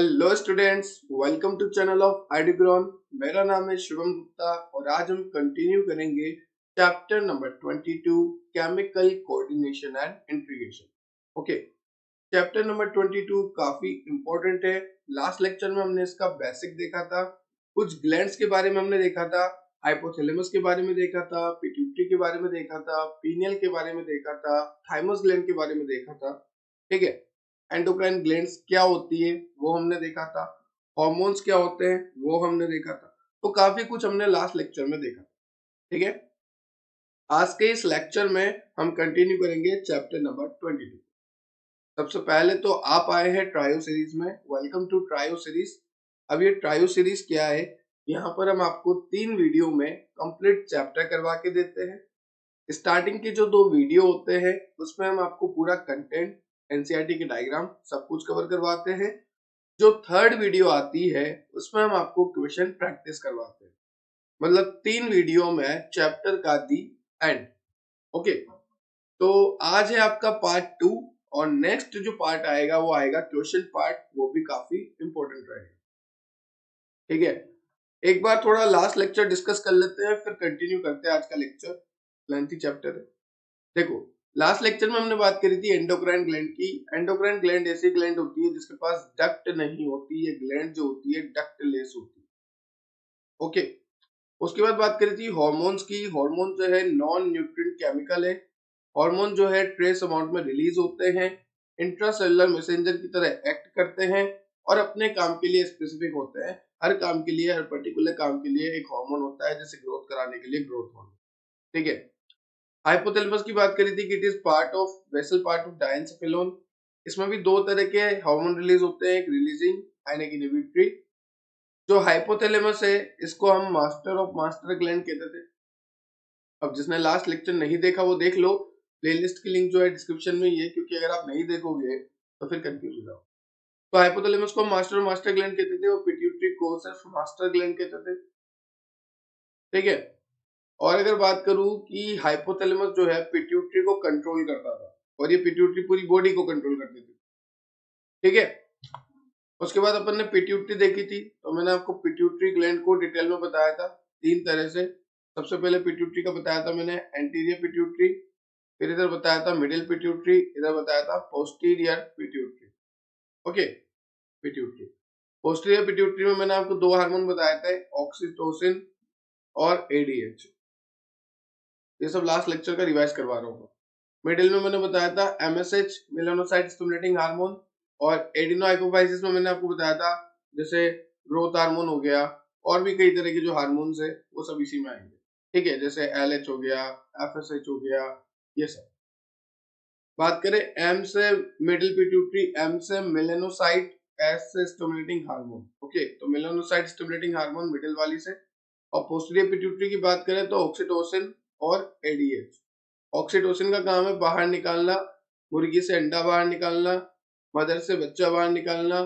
Hello students, welcome to channel of आईडीग्रॉन। मेरा नाम है शिवम गुप्ता और आज हम कंटिन्यू करेंगे chapter number 22 chemical coordination and integration. Okay, chapter number 22 काफी इंपॉर्टेंट है। लास्ट लेक्चर में हमने इसका बेसिक देखा था, कुछ ग्लैंड्स के बारे में हमने देखा था, हाइपोथैलेमस के बारे में देखा था, पिट्यूटरी के बारे में देखा था, पीनियल के बारे में देखा था, थाइमस ग्लैंड के बारे में देखा था। ठीक है, एंडोक्राइन ग्लैंड्स क्या होती है वो हमने देखा था, हार्मोन्स क्या होते हैं वो हमने देखा था। तो काफी कुछ हमने लास्ट लेक्चर में देखा। ठीक है, आज के इस लेक्चर में हम कंटिन्यू करेंगे चैप्टर नंबर 22। सबसे पहले तो आप आए हैं ट्रायो सीरीज में, वेलकम टू ट्रायो सीरीज। अब ये ट्रायो सीरीज क्या है, यहाँ पर हम आपको 3 वीडियो में कंप्लीट चैप्टर करवा के देते हैं। स्टार्टिंग के जो 2 वीडियो होते हैं उसमें हम आपको पूरा कंटेंट, एनसीईआरटी के डायग्राम सब कुछ कवर करवाते हैं। जो थर्ड वीडियो आती है उसमें हम आपको क्वेश्चन प्रैक्टिस करवाते हैं। मतलब 3 वीडियो में चैप्टर का दी एंड। ओके, तो आज है आपका पार्ट 2 और नेक्स्ट जो पार्ट आएगा वो आएगा क्वेश्चन पार्ट, वो भी काफी इंपॉर्टेंट रहेगा। ठीक है, एक बार थोड़ा लास्ट लेक्चर डिस्कस कर लेते हैं फिर कंटिन्यू करते हैं। आज का लेक्चर लेंथी चैप्टर है। देखो, लास्ट लेक्चर में हमने बात करी थी एंडोक्राइन ग्लैंड की। एंडोक्राइन ग्लैंड ऐसी ग्लैंड होती है जिसके पास डक्ट नहीं होती, ये ग्लैंड जो होती है डक्टलेस होती है। ओके, उसके बाद बात करी थी हार्मोन्स की। हार्मोन जो है नॉन न्यूट्रिएंट केमिकल है। हार्मोन जो है ट्रेस अमाउंट में रिलीज होते हैं, इंट्रासेलुलर मैसेंजर की तरह एक्ट करते हैं और अपने काम के लिए स्पेसिफिक होते हैं। हर काम के लिए, हर पर्टिकुलर काम के लिए एक हार्मोन होता है, जैसे ग्रोथ कराने के लिए ग्रोथ हार्मोन। ठीक है, हाइपोथैलेमस की बात करी थी कि it is part of vessel part of diencephalon. इसमें भी 2 तरह के हार्मोन रिलीज होते हैं, एक रिलीजिंग एंड एक इनहिबिटरी। जो हाइपोथैलेमस है इसको हम मास्टर ऑफ मास्टर ग्लैंड कहते थे। अब जिसने लास्ट लेक्चर नहीं देखा वो देख लो, प्लेलिस्ट की लिंक जो है डिस्क्रिप्शन में ही है, क्योंकि अगर आप नहीं देखोगे तो फिर कंफ्यूज हो जाओ। तो हाइपोथैलेमस को मास्टर और मास्टर ग्लैंड कहते थे और पिट्यूटरी को सिर्फ मास्टर ग्लैंड कहते थे। ठीक है, और अगर बात करूं कि हाइपोथैलेमस जो है पिट्यूटरी को कंट्रोल करता था और ये पिट्यूटरी पूरी बॉडी को कंट्रोल करती थी। ठीक है, उसके बाद अपन ने पिट्यूटरी देखी थी, तो मैंने आपको पिट्यूटरी ग्लैंड को डिटेल में बताया था 3 तरह से। सबसे पहले पिट्यूटरी का बताया था मैंने एंटीरियर पिट्यूटरी, फिर इधर बताया था मिडिल पिट्यूटरी, इधर बताया था posterior pituitary. Okay, pituitary posterior pituitary में मैंने आपको 2 हार्मोन बताए थे, ऑक्सीटोसिन और एडीएच। ये सब लास्ट लेक्चर का रिवाइज करवा रहा हूँ। मिडिल में मैंने बताया था एमएसएच, मेलानोसाइट स्टिमुलेटिंग हार्मोन, और एडिनो हाइपोफाइसिस में मैंने आपको बताया था जैसे ग्रोथ हार्मोन हो गया, और भी कई तरह के जो हार्मोन्स है वो सब इसी में आएंगे। ठीक है, जैसे एलएच हो गया, एफएसएच हो गया, ये सब। बात करें एम से मिडिल पिट्यूटरी, एम से मेलानोसाइट, एस से स्टिमुलेटिंग हार्मोन। ओके, तो मेलानोसाइट स्टिमुलेटिंग हार्मोन मिडिल वाली से। और पोस्टीरियर पिट्यूटरी की बात करें तो ऑक्सीटोसिन और एडीएच। ऑक्सीटोसिन का काम है बाहर निकालना, मुर्गी से अंडा बाहर निकालना, मदर से बच्चा बाहर निकालना,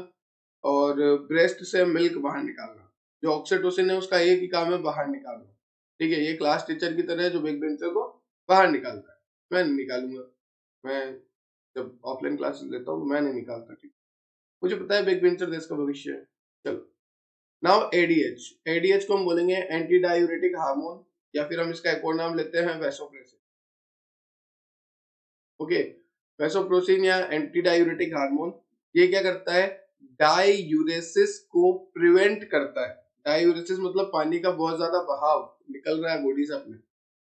और ब्रेस्ट से मिल्क बाहर निकालना। जो ऑक्सीटोसिन है उसका एक ही काम है बाहर निकालना। ठीक है, ये क्लास टीचर की तरह है जो बैक बेंचर को बाहर निकालता है। मैं नहीं निकालूंगा, मैं जब ऑफलाइन क्लासेस लेता हूँ मैं नहीं निकालता। ठीक, मुझे पता है बैक बेंचर देश का भविष्य है। चलो, नाउ एडीएच। एडीएच को हम बोलेंगे एंटी डायूरेटिक हार्मोन, या फिर हम इसका एक और नाम लेते हैं वैसोप्रेसिन। ओके, वैसोप्रेसिन या एंटी डायूरेटिक हार्मोन, ये क्या करता है, डायूरेसिस को प्रिवेंट करता है। डायूरेसिस मतलब पानी का बहुत ज्यादा बहाव निकल रहा है बॉडी से अपने,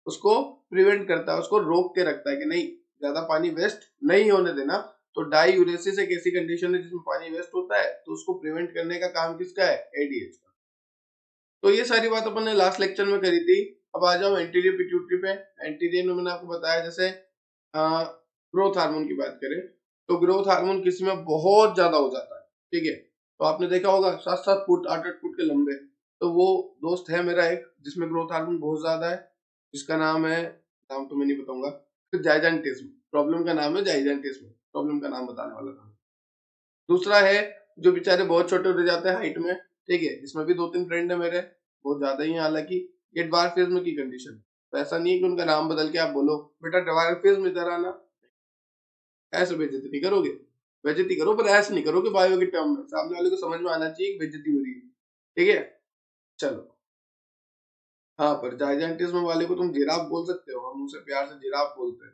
उसको प्रिवेंट करता है, उसको रोक के रखता है कि नहीं, ज्यादा पानी वेस्ट नहीं होने देना। तो डायूरेसिस एक ऐसी कंडीशन है जिसमें पानी वेस्ट होता है, तो उसको प्रिवेंट करने का काम किसका है, एडीएच का। तो ये सारी बात अपन ने लास्ट लेक्चर में करी थी। अब आ जाओ एंटीरियर पिट्यूटरी पे। एंटीरियर में मैंने आपको बताया, जैसे ग्रोथ हार्मोन की बात करें तो ग्रोथ हार्मोन किसी में बहुत ज्यादा हो जाता है। ठीक है, तो आपने देखा होगा 7-7 फुट 8-8 फुट के लंबे, तो वो दोस्त है मेरा एक जिसमें ग्रोथ हार्मोन बहुत ज्यादा है, जिसका नाम है, नाम तो मैं नहीं बताऊंगा, जाइजेंटिस्म। प्रॉब्लम का नाम है जाइजेंटिस्म, प्रॉब्लम का नाम बताने वाला था। दूसरा है जो बेचारे बहुत छोटे हो जाते हैं हाइट में। ठीक है, इसमें भी 2-3 फ्रेंड है मेरे, बहुत ज्यादा ही है हालांकि। ये ड्वार्फिज्म की कंडीशन, तो ऐसा नहीं है कि उनका नाम बदल के आप बोलो बेटा ड्वार्फिज्म इधर आना, ऐसे बेइज्जती नहीं करोगे। बेइज्जती करो पर ऐसे नहीं करो कि बायो के टर्म में, सामने वाले को समझ में आना चाहिए कि बेइज्जती हो रही है। ठीक है, चलो। हाँ, पर जायजेंटिज्म वाले को तुम जिराफ बोल सकते हो, हम उसे प्यार से जिराफ बोलते हैं,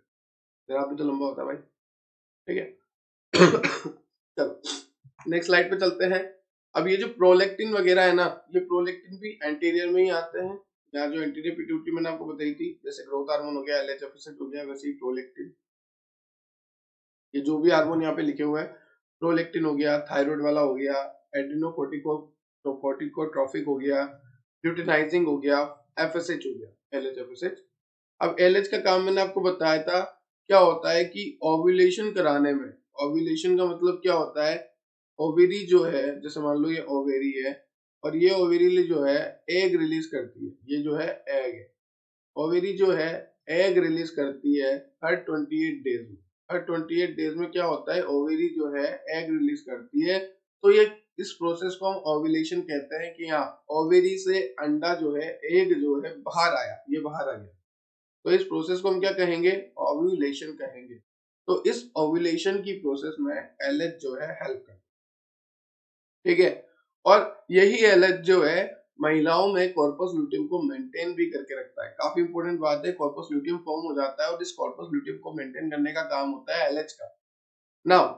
जिराफ भी तो लंबा होता है भाई। ठीक है चलो नेक्स्ट स्लाइड पे चलते हैं। अब ये जो प्रोलेक्टिन वगैरह है ना, ये प्रोलेक्टिन भी एंटीरियर में ही आते हैं। यहाँ जो एंटीरियर पिट्यूटरी मैंने आपको बताई थी, जैसे ग्रोथ हार्मोन हो गया, एलएचएफएसएच हो गया, वैसे ही प्रोलेक्टिन, ये जो भी हार्मोन यहाँ पे लिखे हुए हैं, प्रोलेक्टिन हो गया, थायराइड वाला हो गया, एड्रिनोकोर्टिकोट्रोफिक हो गया, ल्यूटिनाइजिंग हो गया, एफएसएच हो गया, एलएचएफएसएच। अब एलएच का काम मैंने आपको बताया था, क्या होता है कि ओव्यूलेशन कराने में, ओव्यूलेशन का मतलब क्या होता है, ओवेरी जो है, जैसे मान लो ये ओवेरी है और ये ओवेरी जो है एग रिलीज करती है, ये जो है एग है, ओवेरी जो है एग रिलीज करती है हर 28 डेज में। हर 28 डेज में क्या होता है, ओवेरी जो है एग रिलीज करती है। तो ये इस प्रोसेस को हम ओव्यूलेशन कहते हैं कि हाँ, ओवेरी से अंडा जो है, एग जो है बाहर आया, ये बाहर आ गया, तो इस प्रोसेस को हम क्या कहेंगे, ओव्यूलेशन कहेंगे। तो इस ओव्यूलेशन की प्रोसेस में एलएच जो है हेल्प करता है। ठीक है, और यही एलएच जो है महिलाओं में कॉर्पस ल्यूटियम को मेंटेन भी करके रखता है। काफी इंपॉर्टेंट बात है, कॉर्पस ल्यूटियम फॉर्म हो जाता है और इस कॉर्पस ल्यूटियम को मेंटेन करने का काम होता है एलएच का। नाउ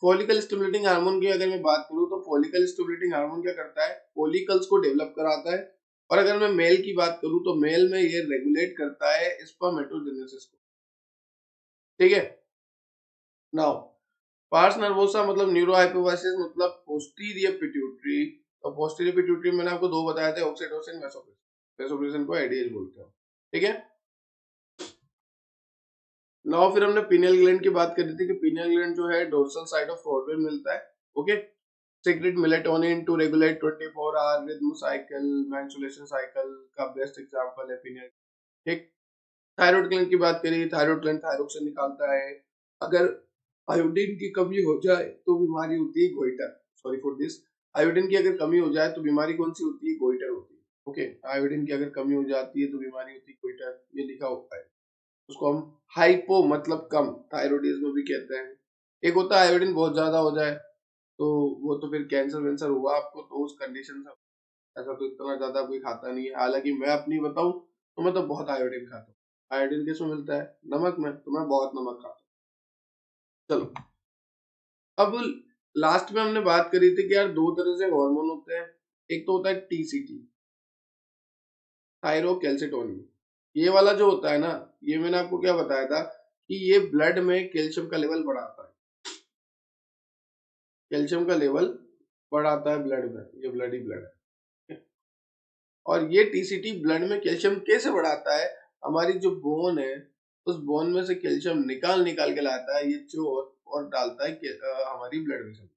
फॉलिकल स्टिमुलेटिंग हार्मोन की अगर मैं बात करूं, तो फॉलिकल स्टिमुलेटिंग हार्मोन क्या करता है, फॉलिकल्स को डेवलप कराता है। और अगर मैं मेल की बात करूं, तो मेल में ये रेगुलेट करता है स्पर्मेटोजेनेसिस को। ठीक है, नाउ पार्स नर्वोसा मतलब न्यूरोहाइपोफाइसिस मतलब पोस्टीरियर पिट्यूटरी। तो पोस्टीरियर पिट्यूटरी मैंने आपको दो बताए थे, ऑक्सीटोसिन, वेसोप्रेसिन। वेसोप्रेसिन को एडीएच बोलते हैं। ठीक है, नाउ फिर हमने पीनियल ग्लैंड की बात करी थी कि पीनियल ग्लैंड जो है डोर्सल साइड ऑफ फोrehead में मिलता है। Okay, secret melatonin to regulate 24 hour rhythm cycle, menstruation cycle का बेस्ट एग्जांपल है पीनियल। ठीक, थायराइड ग्लैंड की बात करी, थायराइड ग्लैंड थायरोक्सिन निकालता है। अगर आयोडीन की कमी हो जाए तो बीमारी होती है goitre, sorry for this. Iodine की अगर कमी हो जाए तो बीमारी कौन सी होती है, गोइटर होती है। ओके, आयोडीन की अगर कमी हो जाती है तो बीमारी होती है गोइटर, ये लिखा होता है। उसको हम हाइपो मतलब कम थायरोइडिज्म भी कहते हैं। एक होता है आयोडीन बहुत ज्यादा हो जाए, तो वो तो फिर कैंसर वैंसर हुआ आपको, तो उस कंडीशन से ऐसा तो इतना ज्यादा कोई खाता नहीं है। हालांकि मैं अपनी बताऊं तो मैं तो बहुत आयोडीन खाता हूँ। आयोडीन किसमें मिलता है, नमक में, तो मैं बहुत नमक खाता हूँ। चलो, अब लास्ट में हमने बात करी थी कि यार दो तरह से हार्मोन होते हैं। एक तो होता है टीसीटी, थायरोकैल्सिटोनिन। ये वाला जो होता है ना, ये मैंने आपको क्या बताया था कि ये ब्लड में कैल्शियम का लेवल बढ़ाता है। कैल्शियम का लेवल बढ़ाता है ब्लड में, ये ब्लड ही ब्लड है। और ये टीसीटी ब्लड में कैल्शियम कैसे बढ़ाता है, हमारी जो बोन है उस बोन में से कैल्शियम निकाल निकाल के लाता है ये चोर, और डालता है हमारी ब्लड में।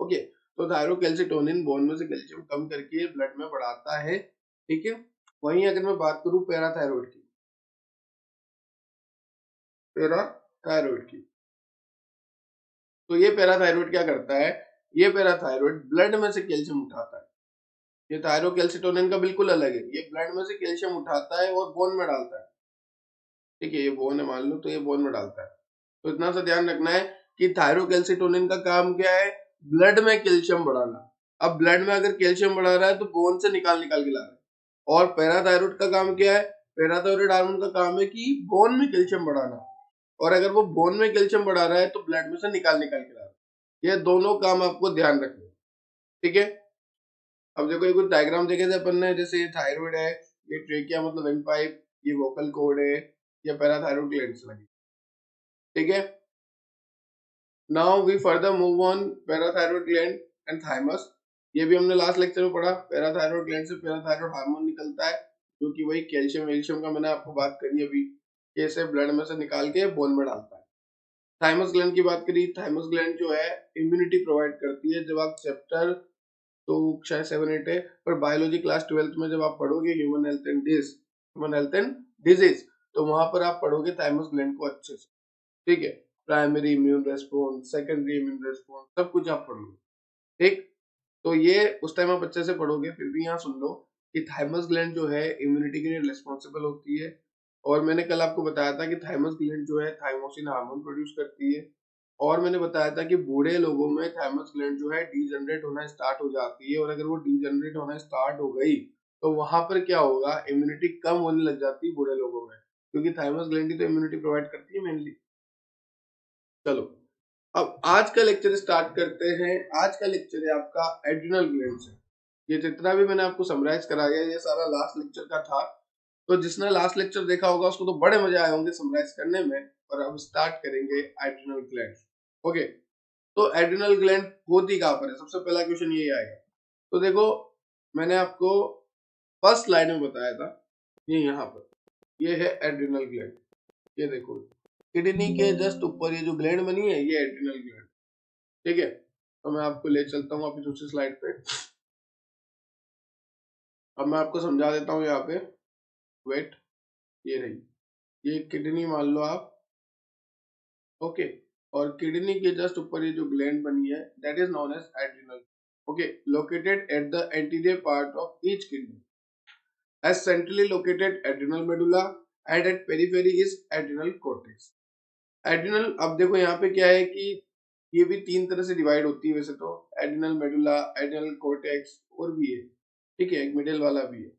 ओके, तो थायरोकैल्सिटोनिन बोन में से कैल्शियम कम करके ब्लड में बढ़ाता है। ठीक है, वहीं अगर मैं बात करूं पैराथायरॉयड की, तो ये पैराथायरॉयड क्या करता है, ये पैराथायरॉयड ब्लड में से कैल्शियम उठाता है। ये थायरोकैल्सिटोनिन का बिल्कुल अलग है, ये ब्लड में से कैल्शियम उठाता है और बोन में डालता है। ठीक है, ये बोन है मान लो, तो ये बोन में डालता है। तो इतना सा ध्यान रखना है कि थायरोकैल्सिटोनिन का काम क्या है, ब्लड में कैल्शियम बढ़ाना। अब ब्लड में अगर कैल्शियम बढ़ा रहा है तो बोन से निकाल निकाल के ला रहा है। और पैराथायरॉयड का काम क्या है, पैराथायरॉयड हार्मोन का काम है कि बोन में कैल्शियम बढ़ाना। और अगर वो बोन में कैल्शियम बढ़ा रहा है तो ब्लड में से निकाल निकाल के ला रहा है। ये दोनों काम आपको ध्यान रखने हैं। ठीक है, अब देखो ये कुछ डायग्राम देखे थे अपन ने, जैसे ये थायराइड है, ये ट्रेकिया मतलब वेन पाइप, ये वोकल कॉर्ड है, ये पैराथायरॉयड ग्लैंड्स लगी। ठीक है, now we further move on parathyroid gland and thymus. ये भी हमने लास्ट लेक्चर में पढ़ा, पैराथायरॉयड ग्लैंड से पैराथायरॉयड हार्मोन निकलता है, जो कि वही कैल्शियम वेल्शियम का मैंने आपको बात करी अभी, कैसे ब्लड में से निकाल के बोन में डालता है। थाइमस ग्लैंड की बात करी, थाइमस ग्लैंड जो है इम्यूनिटी प्रोवाइड करती है। जब आप चैप्टर तो शायद 7-8 है, पर बायोलॉजी क्लास 12th में जब आप पढ़ोगे ह्यूमन हेल्थ एंड डिजीज, तो वहां पर आप पढ़ोगे थाइमस ग्लैंड को अच्छे से। ठीक है, primary immune response, secondary immune response, सब कुछ आप पढ़ोगे। ठीक, तो ये उस टाइम आप अच्छे से पढ़ोगे। फिर भी यहाँ सुन लो कि थाइमस ग्लैंड जो है इम्यूनिटी के लिए रिस्पॉन्सिबल होती है। और मैंने कल आपको बताया था कि थाइमस ग्लैंड जो है थाइमोसिन हार्मोन प्रोड्यूस करती है। और मैंने बताया था कि बूढ़े लोगों में थाइमस ग्लैंड जो है डीजनरेट होना स्टार्ट हो जाती है, और अगर वो डीजनरेट होना स्टार्ट हो गई तो वहां पर क्या होगा, इम्यूनिटी कम होने लग जाती है बूढ़े लोगों में, क्योंकि थाइमस ग्लैंड ही तो इम्यूनिटी प्रोवाइड करती है मेनली। चलो, अब आज का लेक्चर स्टार्ट करते हैं। आज का लेक्चर है आपका एड्रिनल ग्लैंड से। ये जितना भी मैंने आपको समराइज कराया ये सारा लास्ट लेक्चर का था, तो जिसने लास्ट लेक्चर देखा होगा उसको तो बड़े मजे आए होंगे समराइज करने में। और अब स्टार्ट करेंगे एड्रिनल ग्लैंड। ओके, तो एड्रिनल ग्लैंड होती कहाँ पर है, सबसे पहला क्वेश्चन यही आएगा। तो देखो, मैंने आपको फर्स्ट स्लाइड में बताया था, ये यहाँ पर ये है एड्रिनल ग्लैंड। ये देखो, किडनी के जस्ट ऊपर ये जो ग्लैंड बनी है ये एड्रिनल ग्लैंड। ठीक है, तो मैं आपको ले चलता हूँ अपनी दूसरी स्लाइड पे। अब मैं आपको समझा देता हूँ यहाँ पे। वेट, ये रही, ये किडनी मान लो आप। ओके, और किडनी के जस्ट ऊपर ये जो ग्लैंड बनी है that is known as adrenal. Okay, located at the anterior part of each kidney as centrally located adrenal medulla and at periphery is adrenal cortex. Adrenal, अब देखो यहाँ पे क्या है कि ये भी तीन तरह से डिवाइड होती है वैसे तो, एड्रिनल मेडुला, एड्रिनल कॉर्टेक्स और भी है। ठीक है, एक मिडिल वाला भी है।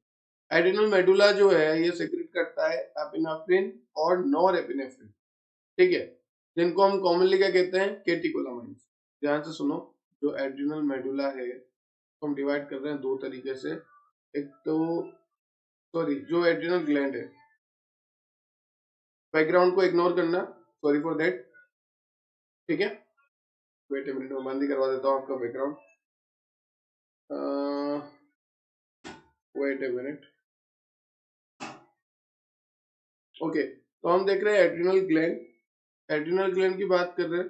एड्रिनल मेडुला जो है ये सेक्रेट करता है एपिनेफ्रिन और नॉर एपिनेफ्रिन। ठीक है, जिनको हम कॉमनली क्या कहते हैं, केटिकोलामाइंस। ध्यान से सुनो, जो एड्रिनल मेडुला है तो हम डिवाइड कर रहे हैं दो तरीके से। एक तो, सॉरी, जो एड्रिनल ग्लैंड है, बैकग्राउंड को इग्नोर करना, सॉरी फॉर दैट। ठीक है, वेट ए मिनट, मैं बंद ही करवा देता हूँ आपका background. Wait a minute. Okay, तो हम देख रहे हैं एड्रिनल ग्लैंड। एड्रिनल ग्लैंड की बात कर रहे हैं,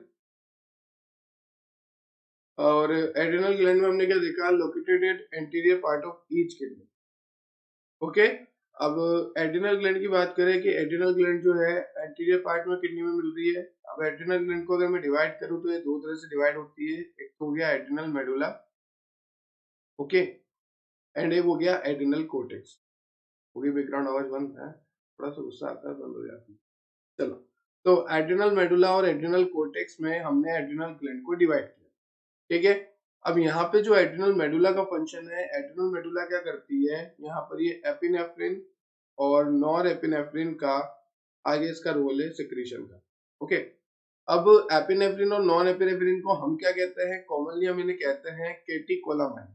और एड्रिनल ग्लैंड में हमने क्या देखा, located at anterior part of each kidney. Okay, अब एड्रिनल ग्लैंड की बात करें कि एड्रिनल ग्लैंड जो है एंटीरियर पार्ट में किडनी में मिल रही है। अब एड्रिनल ग्लैंड को अगर मैं डिवाइड करूं तो ये दो तरह से डिवाइड होती है। एक तो हो गया एड्रिनल मेडुला, ओके, एंड एक हो गया एड्रिनल कोर्टेक्स। वो भी बैकग्राउंड आवाज बंद है, थोड़ा सा गुस्सा आता है, बंद हो जाती है। चलो, तो एड्रिनल मेडुला और एड्रिनल कोर्टेक्स में हमने एड्रिनल ग्लैंड को डिवाइड किया। ठीक है, अब यहाँ पे जो एड्रिनल मेडुला का फंक्शन है, एड्रिनल मेडुला क्या करती है, यहाँ पर ये एपिनेफ्रिन और नॉर एपिनेफ्रिन का आगे इसका रोल है सिक्रीशन का। ओके, अब एपिनेफ्रिन और नॉन एपिनेफ्रिन को हम क्या कहते हैं, कॉमनली हम इन्हें कहते हैं केटिकोलामाइन।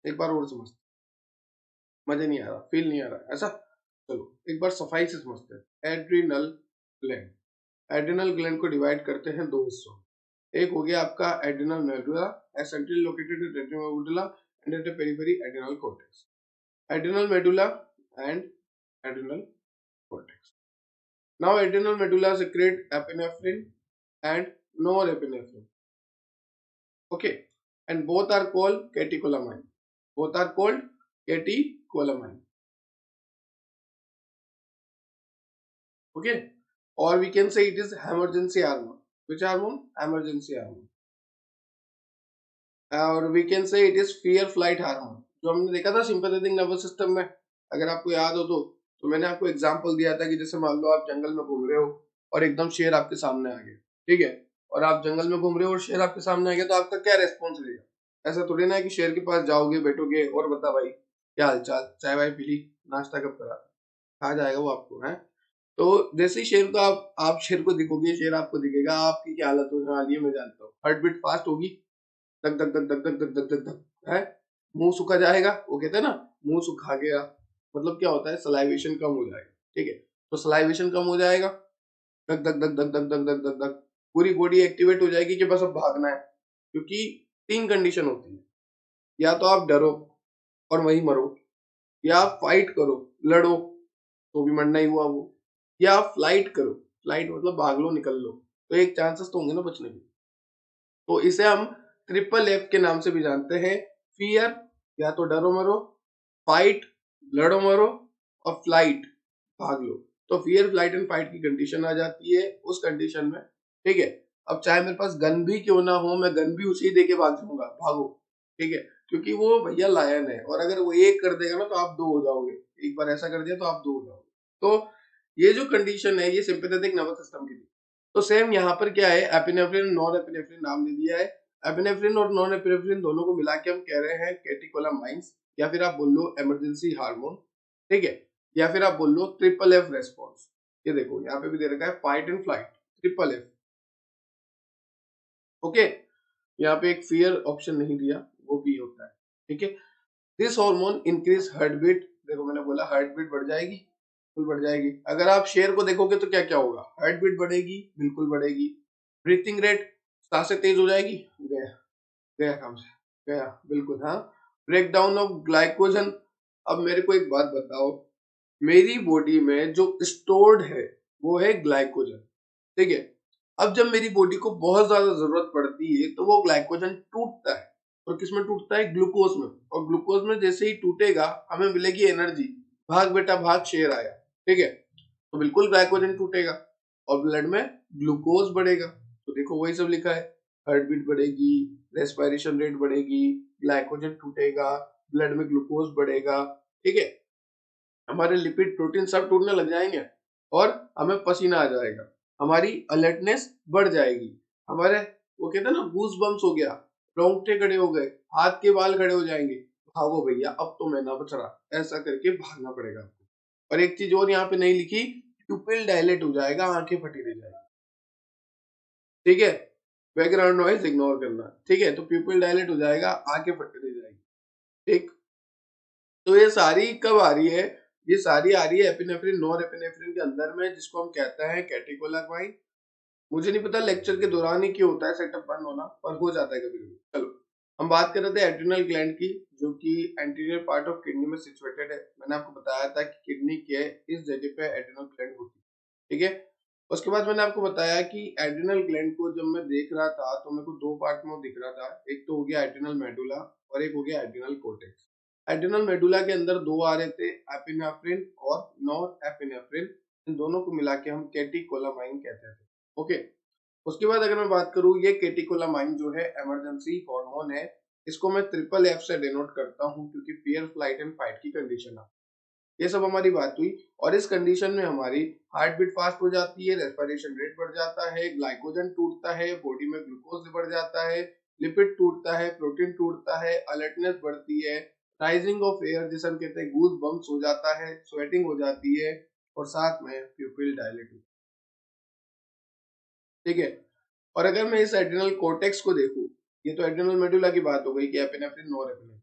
एक बार और समझते, मजे नहीं आ रहा, फील नहीं आ रहा ऐसा, चलो एक बार सफाई से समझते हैं। एड्रिनल ग्लैंड, एड्रिनल ग्लैंड को डिवाइड करते हैं दो हिस्सों। एक हो गया आपका adrenal medulla, centrally located adrenal medulla and at periphery adrenal cortex. Adrenal medulla and adrenal cortex. Now adrenal medulla secrete epinephrine and norepinephrine. Okay, and both are called catecholamine. Both are called catecholamine. Okay, or we can say it is emergency hormone. Which hormone? Emergency hormone. और we can say it is fear flight hormone. जो हमने देखा था sympathetic nervous system में, अगर आपको याद हो तो मैंने आपको एग्जांपल दिया था कि जैसे मान लो आप जंगल में घूम रहे हो और एकदम शेर आपके सामने आ गया। ठीक है, और आप जंगल में घूम रहे हो और शेर आपके सामने आ गया, तो आपका क्या रेस्पॉन्स रहेगा? ऐसा थोड़ी ना है कि शेर के पास जाओगे, बैठोगे और बता भाई क्या हालचाल, चाय वाय पी ली, नाश्ता कब करा, खा जाएगा वो आपको है। तो जैसे ही शेर को आप शेर को दिखोगे, शेर आपको दिखेगा, आपकी क्या हालत होने वाली है मैं जानता हूँ। हार्ट बीट फास्ट होगी, धक धक धक धक धक धक धक धक धक है, मुंह सूखा जाएगा, वो कहते हैं ना मुंह सूखा गया, मतलब क्या होता है, सलाइवेशन कम हो जाएगा। ठीक है, तो सलाइवेशन कम हो जाएगा, धक धक धक धक धक धक धक धक धक, पूरी बॉडी एक्टिवेट हो जाएगी कि बस अब भागना है। क्योंकि तीन कंडीशन होती है, या तो आप डरो और वहीं मरो, या आप फाइट करो, लड़ो तो भी मरना ही हुआ वो, या आप फ्लाइट करो, फ्लाइट मतलब भाग लो, निकल लो, तो एक चांसेस तो होंगे ना बचने के। तो इसे हम ट्रिपल एफ के नाम से भी जानते हैं। फियर, या तो डरो मरो, फाइट लड़ो मरो, और फ्लाइट भाग लो। तो फियर, फ्लाइट एंड फाइट की कंडीशन आ जाती है उस कंडीशन में। ठीक है, अब चाहे मेरे पास गन भी क्यों ना हो, मैं गन भी उसे ही देके भाग जाऊंगा, भागो। ठीक है, क्योंकि वो भैया लायन है, और अगर वो एक कर देगा ना तो आप दो हो जाओगे, एक बार ऐसा कर दिया तो आप दो हो जाओगे। तो ये जो कंडीशन है ये सिंपैथेटिक नर्वस सिस्टम की थी। तो सेम यहाँ पर क्या है, एपिनेफ्रिन नॉन एपिनेफ्रिन नाम दे दिया है। एपिनेफ्रिन और नॉन एपिनेफ्रिन दोनों को मिला के हम कह रहे हैं कैटेकोलामाइंस, या फिर आप बोल लो इमरजेंसी हार्मोन, ठीक है, या फिर आप बोल लो ट्रिपल एफ रेस्पॉन्स। ये देखो यहाँ पे भी दे रखा है fight and flight, triple F, okay. यहाँ पे एक फियर ऑप्शन नहीं दिया, वो भी होता है, ठीक है। This hormone increase heart beat, देखो मैंने बोला हार्ट बीट बढ़ जाएगी, बिल्कुल बढ़ जाएगी। अगर आप शेयर को देखोगे तो क्या क्या होगा, हार्ट बीट बढ़ेगी, बिल्कुल बढ़ेगी। ब्रीथिंग रेट, सांसें तेज हो जाएगी, गया गया काम से, गया बिल्कुल, हाँ। ब्रेक डाउन ऑफ ग्लाइकोजन, अब मेरे को एक बात बताओ, मेरी बॉडी में जो स्टोर्ड है वो है ग्लाइकोजन, ठीक है। अब जब मेरी बॉडी को बहुत ज्यादा जरूरत पड़ती है तो वो ग्लाइकोजन टूटता है, और किसमें टूटता है, ग्लूकोज में, और ग्लूकोज में जैसे ही टूटेगा हमें मिलेगी एनर्जी, भाग बेटा भाग, शेर आया, ठीक है। तो बिल्कुल ग्लाइकोजन टूटेगा और ब्लड में ग्लूकोज बढ़ेगा। तो देखो वही सब लिखा है, हार्ट बीट बढ़ेगी, रेस्पिरेशन रेट बढ़ेगी, ग्लाइकोजन टूटेगा, ब्लड में ग्लूकोज बढ़ेगा, ठीक है। हमारे लिपिड प्रोटीन सब टूटने लग जाएंगे और हमें पसीना आ जाएगा, हमारी अलर्टनेस बढ़ जाएगी, हमारे वो कहते हैं ना गूज बम्स हो गया, रोंगटे खड़े हो गए, हाथ के बाल खड़े हो जाएंगे, भागो भैया अब तो मैं ना बच रहा, ऐसा करके भागना पड़ेगा आपको। और एक चीज और यहाँ पे नहीं लिखी, प्यूपिल डायलेट हो जाएगा, आंखें फटी रह जाएगी, ठीक है। बैकग्राउंड नॉइज इग्नोर करना, ठीक है। तो प्यूपिल डायलेट हो जाएगा, आंखें फटी रह जाएगी, ठीक। तो ये सारी कब आ रही है, ये सारी आ रही है एपिनेफ्रिन नॉर एपिनेफ्रिन के अंदर में, जिसको हम कहते हैं कैटेकोलामाइन। मुझे नहीं पता लेक्चर के दौरान ही क्यों होता है सेटअप बंद होना, पर हो जाता है कभी कभी। चलो हम बात कर रहे थे एड्रिनल ग्लैंड की, जो कि एंटीरियर पार्ट ऑफ किडनी में सिचुएटेड है। मैंने आपको बताया था कि किडनी के इस जगह पे एड्रिनल ग्लैंड होती है, ठीक है। उसके बाद मैंने आपको बताया कि एड्रिनल ग्लैंड को जब मैं देख रहा था तो मेरे को दो पार्ट में दिख रहा था, एक तो हो गया एड्रिनल मेडुला और एक हो गया एड्रिनल कोर्टेक्स। एड्रिनल मेडुला के अंदर दो आ रहे थे, एपिनेफ्रिन और नॉर एपिनेफ्रिन, इन दोनों को मिला के हम कैटेकोलामाइन कहते थे, ओके। उसके बाद अगर मैं बात करूं, ये कैटेकोलामाइन जो है इमरजेंसी हार्मोन है, इसको मैं ट्रिपल एफ से डिनोट करता हूं, क्योंकि फियर फ्लाइट एंड फाइट की कंडीशन है। ये सब हमारी बात हुई, और इस कंडीशन में हमारी हार्ट बीट फास्ट हो जाती है, रेस्पिरेशन रेट बढ़ जाता है, ग्लाइकोजन टूटता है, बॉडी में ग्लूकोज बढ़ जाता है, लिपिड टूटता है, प्रोटीन टूटता है, अलर्टनेस बढ़ती है, राइजिंग ऑफ एयर जिसे हम कहते हैं गूज बम्स हो जाता है, स्वेटिंग हो जाती है, और साथ में प्यूपिल डायलेट, ठीक है। और अगर मैं इस एड्रिनल कोर्टेक्स को देखूं, ये तो एड्रिनल मेडुला की बात हो गई कि एपिनेफ्रिन नॉर एपिनेफ्रिन,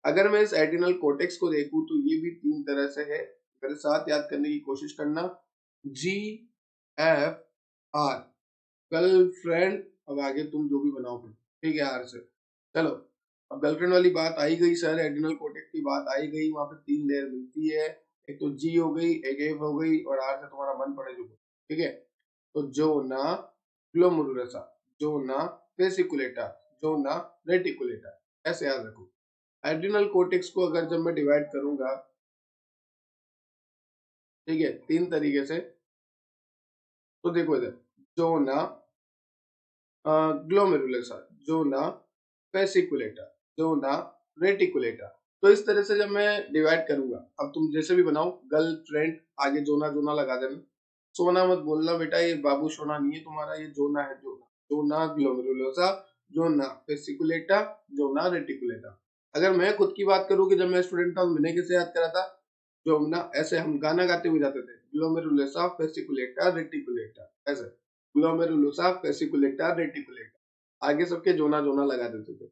अगर मैं इस एड्रिनल कोर्टेक्स को देखूं तो ये भी तीन तरह से है, मेरे साथ याद करने की कोशिश करना। जी एफ आर, गर्लफ्रेंड, अब आगे तुम जो भी बनाओ फिर, ठीक है, आर से। चलो अब गर्लफ्रेंड वाली बात आई गई सर, एड्रिनल कोर्टेक्स की बात आई गई, वहां पे तीन लेयर मिलती है, एक तो जी हो गई, एक एफ हो गई, और आर से तुम्हारा मन पड़े जो, ठीक है। तो जोना ग्लोमेरुलसा, जोना वेसिकुलेटा, जोना रेटिकुलेटा, ऐसे याद रखो। एड्रिनल कोर्टेक्स को अगर जब मैं डिवाइड करूंगा, ठीक है, तीन तरीके से, तो देखो इधर, जोना ग्लोमेरुलसा, जोना वेसिकुलेटा, जोना रेटिकुलेटा। तो इस तरह से जब मैं डिवाइड करूंगा, अब तुम जैसे भी बनाओ, गर्ल फ्रेंड आगे जोना जोना लगा देना, सोना मत बोलना बेटा, ये बाबू सोना नहीं है तुम्हारा, ये जोना है, जोना, जोना ग्लोमेरुलोसा, जोना वेसिकुलेटा, जोना रेटिकुलेटा। अगर मैं खुद की बात करूं कि जब मैं स्टूडेंट था मैंने कैसे याद करा था, जोना ऐसे हम गाना गाते हुए जाते थे, ग्लोमेरुलोसा वेसिकुलेटा रेटिकुलेटा, ऐसे ग्लोमेरुलोसा वेसिकुलेटा रेटिकुलेटा, आगे सबके जोना जोना लगा देते थे।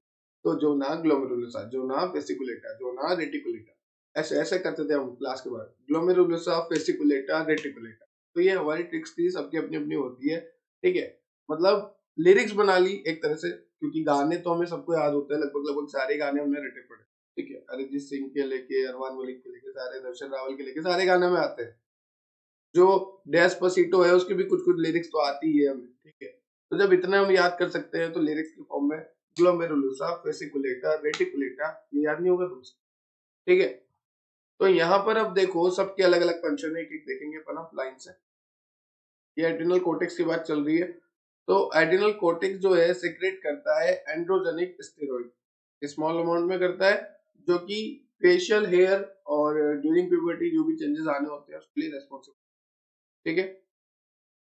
तो जोना ग्लोमेरुलोसा, जोना वेसिकुलेटा, जोना रेटिकुलेटा, ऐसे ऐसे करते थे हम क्लास के बाद, ग्लोमेरुलोसा वेसिकुलेटा रेटिकुलेटा। तो ये हमारी ट्रिक्स थी, सबकी अपनी अपनी होती है, ठीक है। मतलब लिरिक्स बना ली एक तरह से, क्योंकि गाने तो हमें सबको याद होते हैं, लगभग लगभग सारे गाने हमने रटे पड़े, ठीक है। अरिजीत सिंह के लेके, अरमान मलिक के लेके, सारे दर्शन रावल के लेके सारे गाने में आते हैं। जो डेस्पासिटो है उसकी भी कुछ कुछ लिरिक्स तो आती ही है हमें, ठीक है। तो जब इतना हम याद कर सकते हैं तो लिरिक्स की फॉर्म में ग्लोमेरुलोसा वेसिकुलेटा रेटिकुलेटा, ये याद नहीं होगा तुमसे, ठीक है। तो यहाँ पर अब देखो सबके अलग अलग फंक्शन है, एक एक देखेंगे अपन आप लाइन से। ये एड्रिनल कोर्टेक्स की बात चल रही है, तो एड्रिनल कोर्टेक्स जो है सिक्रेट करता है एंड्रोजेनिक स्टेरॉइड, स्मॉल अमाउंट में करता है, जो कि फेशियल हेयर और ड्यूरिंग प्यूबर्टी जो भी चेंजेस आने होते हैं उसके लिए रेस्पॉन्सिबल, ठीक है।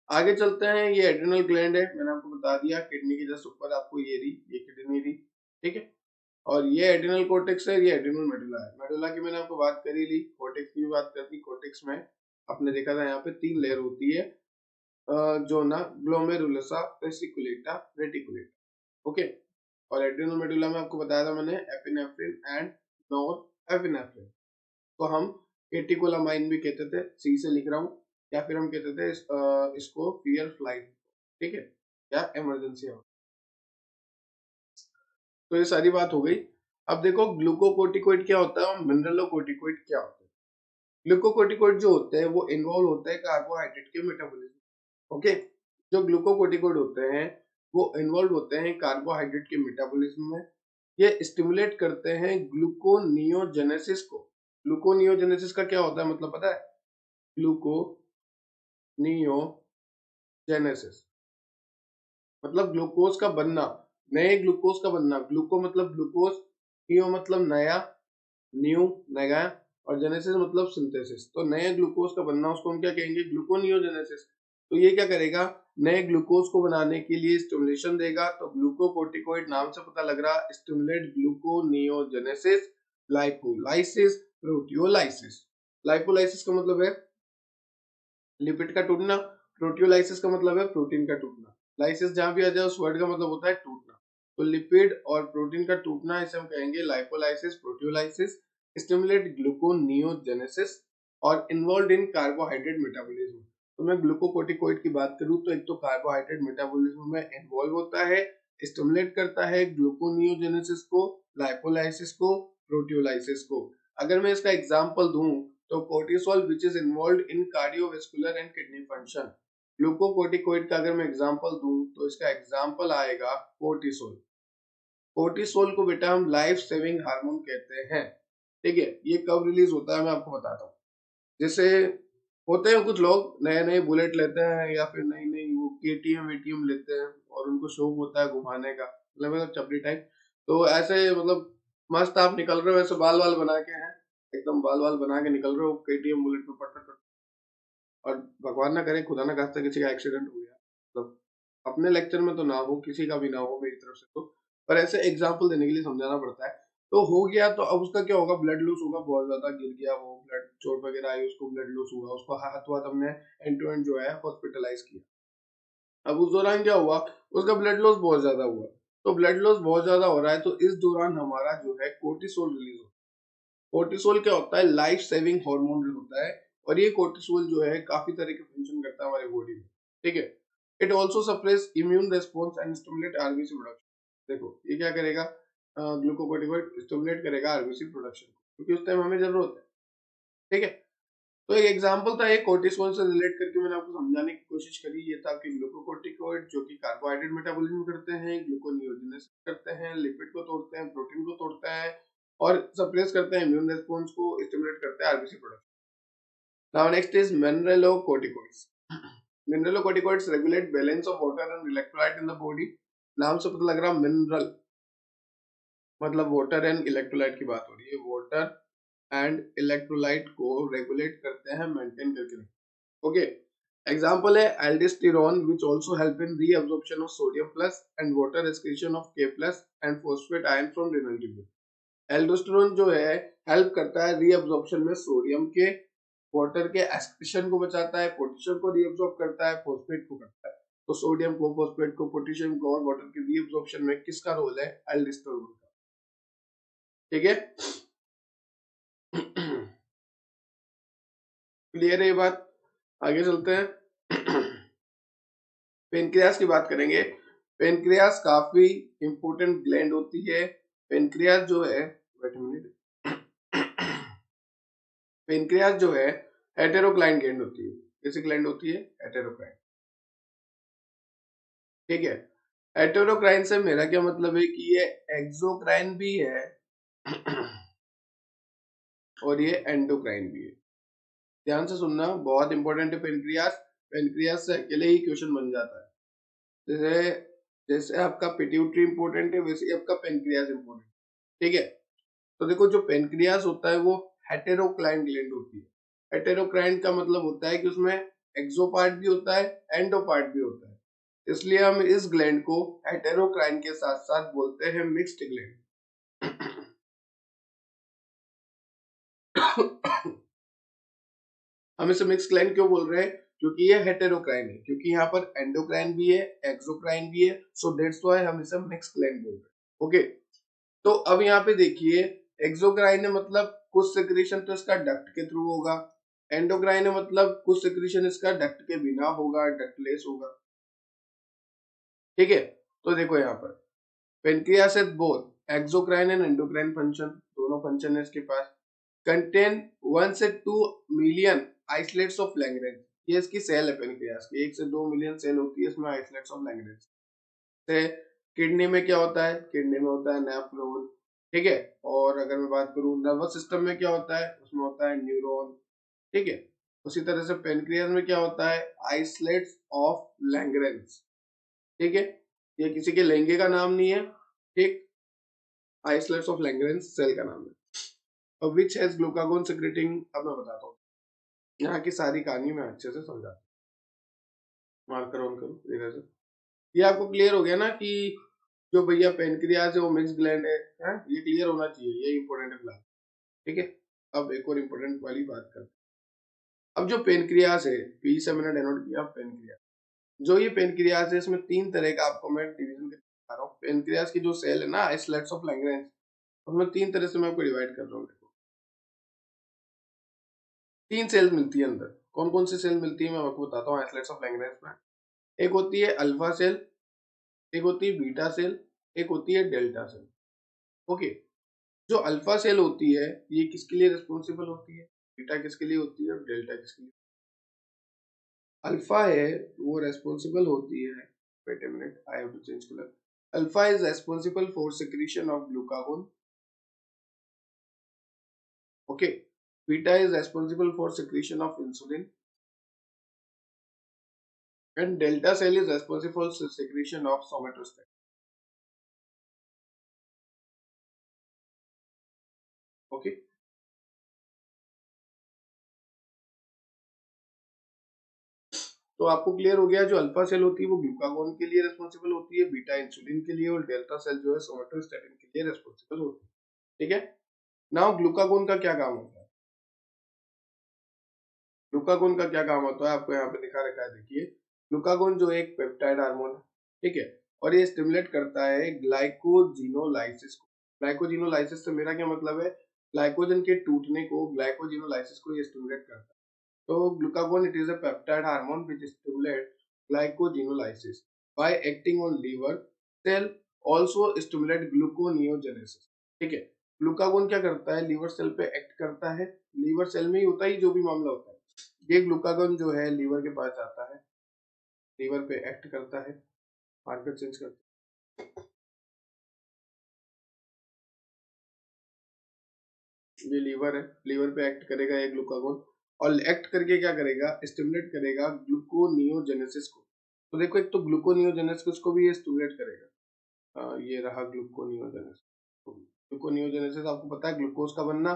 आगे चलते हैं, ये एड्रिनल ग्लैंड है, मैंने आपको बता दिया किडनी के जस्ट ऊपर आपको ये रही, ये किडनी रही, ठीक है। और ये एड्रिनल कोर्टेक्स है, ये एड्रिनल मेडुला है। मेडुला की मैंने आपको बात करी ली, कोर्टेक्स की भी बात कर दी। कोर्टेक्स में आपने देखा था यहाँ पे 3 लेयर होती है, जोना, ग्लोमेरुलसा, वेसिकुलेटा, रेटिकुलेटा, ओके। और एड्रिनल मेडुला में आपको बताया था मैंने एपिनेफ्रिन एंड नॉर एपिनेफ्रिन, तो हम एटिकोलामाइन भी कहते थे, सी से लिख रहा हूँ, या फिर हम कहते थे इसको फियर फ्लाइट, ठीक है, या इमरजेंसी। तो ये सारी बात हो गई। अब देखो ग्लूकोकोर्टिकोइड क्या होता है और मिनरलोकोर्टिकोइड क्या होता है। ग्लूकोकोर्टिकोइड जो होते हैं वो इन्वॉल्व होते हैं कार्बोहाइड्रेट के मेटाबॉलिज्म, ओके। जो ग्लूकोकोर्टिकोइड होते हैं वो इन्वॉल्व होते हैं कार्बोहाइड्रेट के मेटाबॉलिज्म में। ये स्टिमुलेट करते हैं ग्लूकोनियोजेनेसिस को। ग्लूकोनियोजेनेसिस का क्या होता है मतलब पता है? ग्लूकोनियोजेनेसिस मतलब ग्लूकोज का बनना, नए ग्लूकोज का बनना। ग्लूको मतलब ग्लूकोज, नियो मतलब नया, न्यू नया, और जेनेसिस मतलब सिंथेसिस। तो नए ग्लूकोज का बनना उसको हम क्या कहेंगे? ग्लूकोनियोजेनेसिस। तो ये क्या करेगा? नए ग्लूकोज को बनाने के लिए स्टिमुलेशन देगा। तो ग्लूकोकोर्टिकोइड नाम से पता लग रहा, stimulate gluconeogenesis, lipolysis, proteolysis. Lipolysis का मतलब है लिपिड का टूटना, प्रोटियोलाइसिस का मतलब है प्रोटीन का टूटना। लाइसिस जहां भी आ जाए उस वर्ड का मतलब होता है टूटना। तो लिपिड और प्रोटीन का टूटना इसे हम कहेंगे लाइपोलाइसिस, प्रोटियोलाइसिस। स्टिमुलेट ग्लूकोनियोजेनेसिस और इन्वॉल्व इन कार्बोहाइड्रेट मेटाबॉलिज्म। तो मैं ग्लूकोकोर्टिकोइड की बात करूं तो एक तो कार्बोहाइड्रेट मेटाबॉलिज्म में इन्वॉल्व होता है, स्टिमुलेट करता है ग्लूकोनियोजेनेसिस को, लाइपोलाइसिस को, प्रोटियोलाइसिस को। अगर मैं इसका एग्जांपल दूं तो cortisol which is involve in cardiovascular and kidney function. Glucocorticoid का अगर मैं एग्जांपल दूं तो इसका एग्जांपल आएगा कोर्टिसोल। कोर्टिसोल को बेटा हम लाइफ सेविंग हार्मोन कहते हैं, ठीक है। ये कब रिलीज होता है मैं आपको बताता हूँ। जैसे होते हैं कुछ लोग नए नए बुलेट लेते हैं या फिर नई नई वो केटीएम वेटीएम लेते हैं और उनको शौक होता है घुमाने का, मतलब चपड़ी टाइप। तो ऐसे मतलब मस्त आप निकल रहे हो, ऐसे बाल वाल बना के हैं, एकदम बाल वाल बना के निकल रहे हो केटीएम बुलेट पे पट पट, और भगवान ना करे खुदा ना खास्ता किसी का एक्सीडेंट हो गया, मतलब अपने लेक्चर में तो ना हो, किसी का भी ना हो मेरी तरफ से तो, पर ऐसे एग्जांपल देने के लिए समझाना पड़ता है। तो हो गया तो अब उसका क्या होगा? ब्लड लॉस होगा, बहुत ज्यादा गिर गया वो, ब्लड चोट वगैरह आई, उसको ब्लड लॉस हुआ, उसको हाथ वाथ हमने एंड टू एंड जो है हॉस्पिटलाइज किया। अब उस दौरान क्या हुआ? उसका ब्लड लॉस बहुत ज्यादा हुआ। तो ब्लड लॉस बहुत ज्यादा हो रहा है तो इस दौरान हमारा जो है कोर्टिसोल रिलीज होता है। कोर्टिसोल क्या होता है? लाइफ सेविंग हार्मोन होता है। और ये कोर्टिसोल जो है काफी तरह के फंक्शन करता है हमारे बॉडी में, ठीक है। It also suppress immune response and stimulate RBC production. देखो ये क्या करेगा? ग्लूकोकोर्टिकोइड स्टिमुलेट करेगा आरबीसी प्रोडक्शन को, क्योंकि उस टाइम हमें जरूरत है, ठीक है। तो एक एग्जांपल था, एक कोर्टिसोल से रिलेट करके मैंने आपको समझाने की कोशिश करी। ये था कि ग्लूकोकोर्टिकोइड जो कि कार्बोहाइड्रेट मेटाबॉलिज्म करते हैं, ग्लूकोनियोजेनेसिस करते हैं, लिपिड को तोड़ते हैं, प्रोटीन को तोड़ते हैं, और सप्रेस करते हैं इम्यून रिस्पांस को, स्टिमुलेट करते हैं RBC production. Now next is mineralocorticoids. Mineralocorticoids regulate balance of water and electrolyte in the body. नाम से पता लग रहा मिनरल मतलब वाटर एंड इलेक्ट्रोलाइट की बात हो रही है। वाटर एंड इलेक्ट्रोलाइट को रेगुलेट करते हैं, मेंटेन करके। ओके, एग्जांपल है aldosterone which also help in reabsorption of sodium plus and water excretion of K plus and phosphate ion from renal tube. Aldosterone जो है हेल्प करता है रीअब्जॉर्प्शन में सोडियम के, वाटर के एक्सक्रीशन को बचाता है, पोटेशियम को रीअब्जॉर्ब करता है, फॉस्फेट को करता है। तो सोडियम को, फॉस्फेट को, पोटेशियम को और वाटर के रीअब्जॉर्प्शन में किसका रोल है? एल्डोस्टेरोन का, ठीक है। क्लियर है ये बात? आगे चलते हैं। पेनक्रियास की बात करेंगे। पेनक्रियास काफी इंपोर्टेंट ग्लैंड होती है। पेनक्रियास जो है, वेट अ मिनट, पेनक्रियास जो है हेटेरोक्लाइन ग्लैंड होती है। कैसी ग्लैंड होती है? हेटेरोक्लाइन, ठीक है। हेटेरोक्राइन से मेरा क्या मतलब है कि ये एक्सोक्राइन भी है और ये एंडोक्राइन भी है। ध्यान से सुनना, बहुत इंपॉर्टेंट है पेनक्रियास। पेनक्रियास से अकेले ही क्वेश्चन बन जाता है। जैसे जैसे आपका पिट्यूटरी इंपॉर्टेंट है वैसे ही आपका पेनक्रियास इंपॉर्टेंट, ठीक है। तो देखो जो पेनक्रियास होता है वो हेटेरोक्लाइन ग्लैंड होती है। हेटेरोक्लाइन का मतलब होता है कि उसमें एक्सो पार्ट भी होता है, एंडो पार्ट भी होता है, इसलिए हम इस ग्लैंड को हेटेरोक्राइन के साथ साथ बोलते हैं मिक्स्ड ग्लैंड। हम इसे मिक्स ग्लैंड क्यों बोल रहे हैं? क्योंकि ये हेटेरोक्राइन है, क्योंकि यहाँ पर एंडोक्राइन भी है, एक्सोक्राइन भी है, सो दैट्स व्हाई हम इसे मिक्स ग्लैंड बोल रहे हैं। ओके, तो अब यहाँ पे देखिए, एक्सोक्राइन है मतलब कुछ सेक्रेशन तो इसका डक्ट के थ्रू होगा, एंडोक्राइन है मतलब कुछ सेक्रेशन इसका डक्ट के बिना होगा, डक्टलेस होगा। ठीक है, तो देखो यहाँ पर पेनक्रियास है both exocrine and endocrine function, दोनों फंक्शन है इसके पास। कंटेन 1 से 2 मिलियन आइसोलेट्स ऑफ लैंग्रेंज, ये इसकी सेल है पेनक्रियास की, 1 से 2 मिलियन सेल होती है इसमें आइसोलेट्स ऑफ लैंग्रेंज से। किडनी में क्या होता है? किडनी में होता है नेफ्रॉन। ठीक है, और अगर मैं बात करूं नर्वस सिस्टम में क्या होता है, उसमें होता है न्यूरॉन। ठीक है, उसी तरह से पेनक्रियास में क्या होता है? Islets of Langerhans. ठीक है, ये किसी के लहंगे का नाम नहीं है, ठीक, आइसोलेट्स ऑफ लैंग्रेंज सेल का नाम है। और विच हैज ग्लूकागोन सेक्रेटिंग, अब मैं बताता हूँ, यहाँ की सारी कहानी मैं अच्छे से समझा, मार्कर ऑन करो इधर से। ये आपको क्लियर हो गया ना कि जो भैया पेनक्रियास है वो मिक्स ग्लैंड है? ये क्लियर होना चाहिए, ये इंपॉर्टेंट है क्लास। ठीक है, अब एक और इंपॉर्टेंट वाली बात करते हैं। अब जो पेनक्रियास है, पी से मैंने डेनोट किया पेनक्रियास, जो ये पेनक्रियास है इसमें 3 तरह का आपको मैं डिवीजन दिखा रहा हूँ। पेनक्रियास की जो सेल है ना, आइसोलेट्स ऑफ लैंग्रेंज, उसमें 3 तरह से मैं आपको डिवाइड कर रहा हूँ। देखो 3 सेल मिलती है अंदर, कौन कौन सी सेल मिलती है मैं आपको बताता हूँ आइसोलेट्स ऑफ लैंग्रेंज में। एक होती है अल्फा सेल, एक होती है बीटा सेल, एक होती है डेल्टा सेल। ओके, जो अल्फा सेल होती है ये किसके लिए रिस्पॉन्सिबल होती है, बीटा किसके लिए होती है और डेल्टा किसके लिए? अल्फा है वो रेस्पॉन्सिबल होती है, wait a minute I have to change colour. Alpha is responsible for secretion of glucagon. Okay, beta is responsible for secretion of insulin and delta cell is responsible for secretion of somatostatin. Okay, तो आपको clear हो गया, जो alpha cell होती है वो glucagon के लिए रिस्पॉन्सिबल होती है, बीटा इंसुलिन के लिए, और डेल्टा सेल जो है सोमेटोस्टेटिन के लिए रिस्पॉन्सिबल होती है। ठीक है, नाउ ग्लूकागोन का क्या काम होता है? ग्लूकागोन का क्या काम होता है आपको यहाँ पे दिखा रखा है, देखिए। ग्लूकागोन जो एक पेप्टाइड हार्मोन है, ठीक है, और ये स्टिमुलेट करता है ग्लाइकोजिनोलाइसिस को। ग्लाइकोजिनोलाइसिस से मेरा क्या मतलब है? ग्लाइकोजन के टूटने को, ग्लाइकोजिनोलाइसिस को ये स्टिमुलेट करता है। तो glucagon it is a peptide hormone which stimulates glycogenolysis by acting on liver cell, also stimulate gluconeogenesis। ठीक है, ग्लूकागोन क्या करता है? लीवर सेल पे एक्ट करता है, लीवर सेल में ही होता है जो भी मामला होता है। ये ग्लूकागोन जो है लीवर के पास जाता है, लीवर पे एक्ट करता है, मार्कर चेंज करता है, ये लीवर है, लीवर पे एक्ट करेगा ये ग्लूकागोन, और एक्ट करके क्या करेगा? स्टिमुलेट करेगा ग्लूकोनियोजेनेसिस को। तो देखो, एक तो ग्लूकोनियोजेनेसिस को भी ये स्टिमुलेट करेगा। ये रहा ग्लूकोनियोजेनेसिस। ग्लूकोनियोजेनेसिस आपको पता है ग्लूकोज का बनना,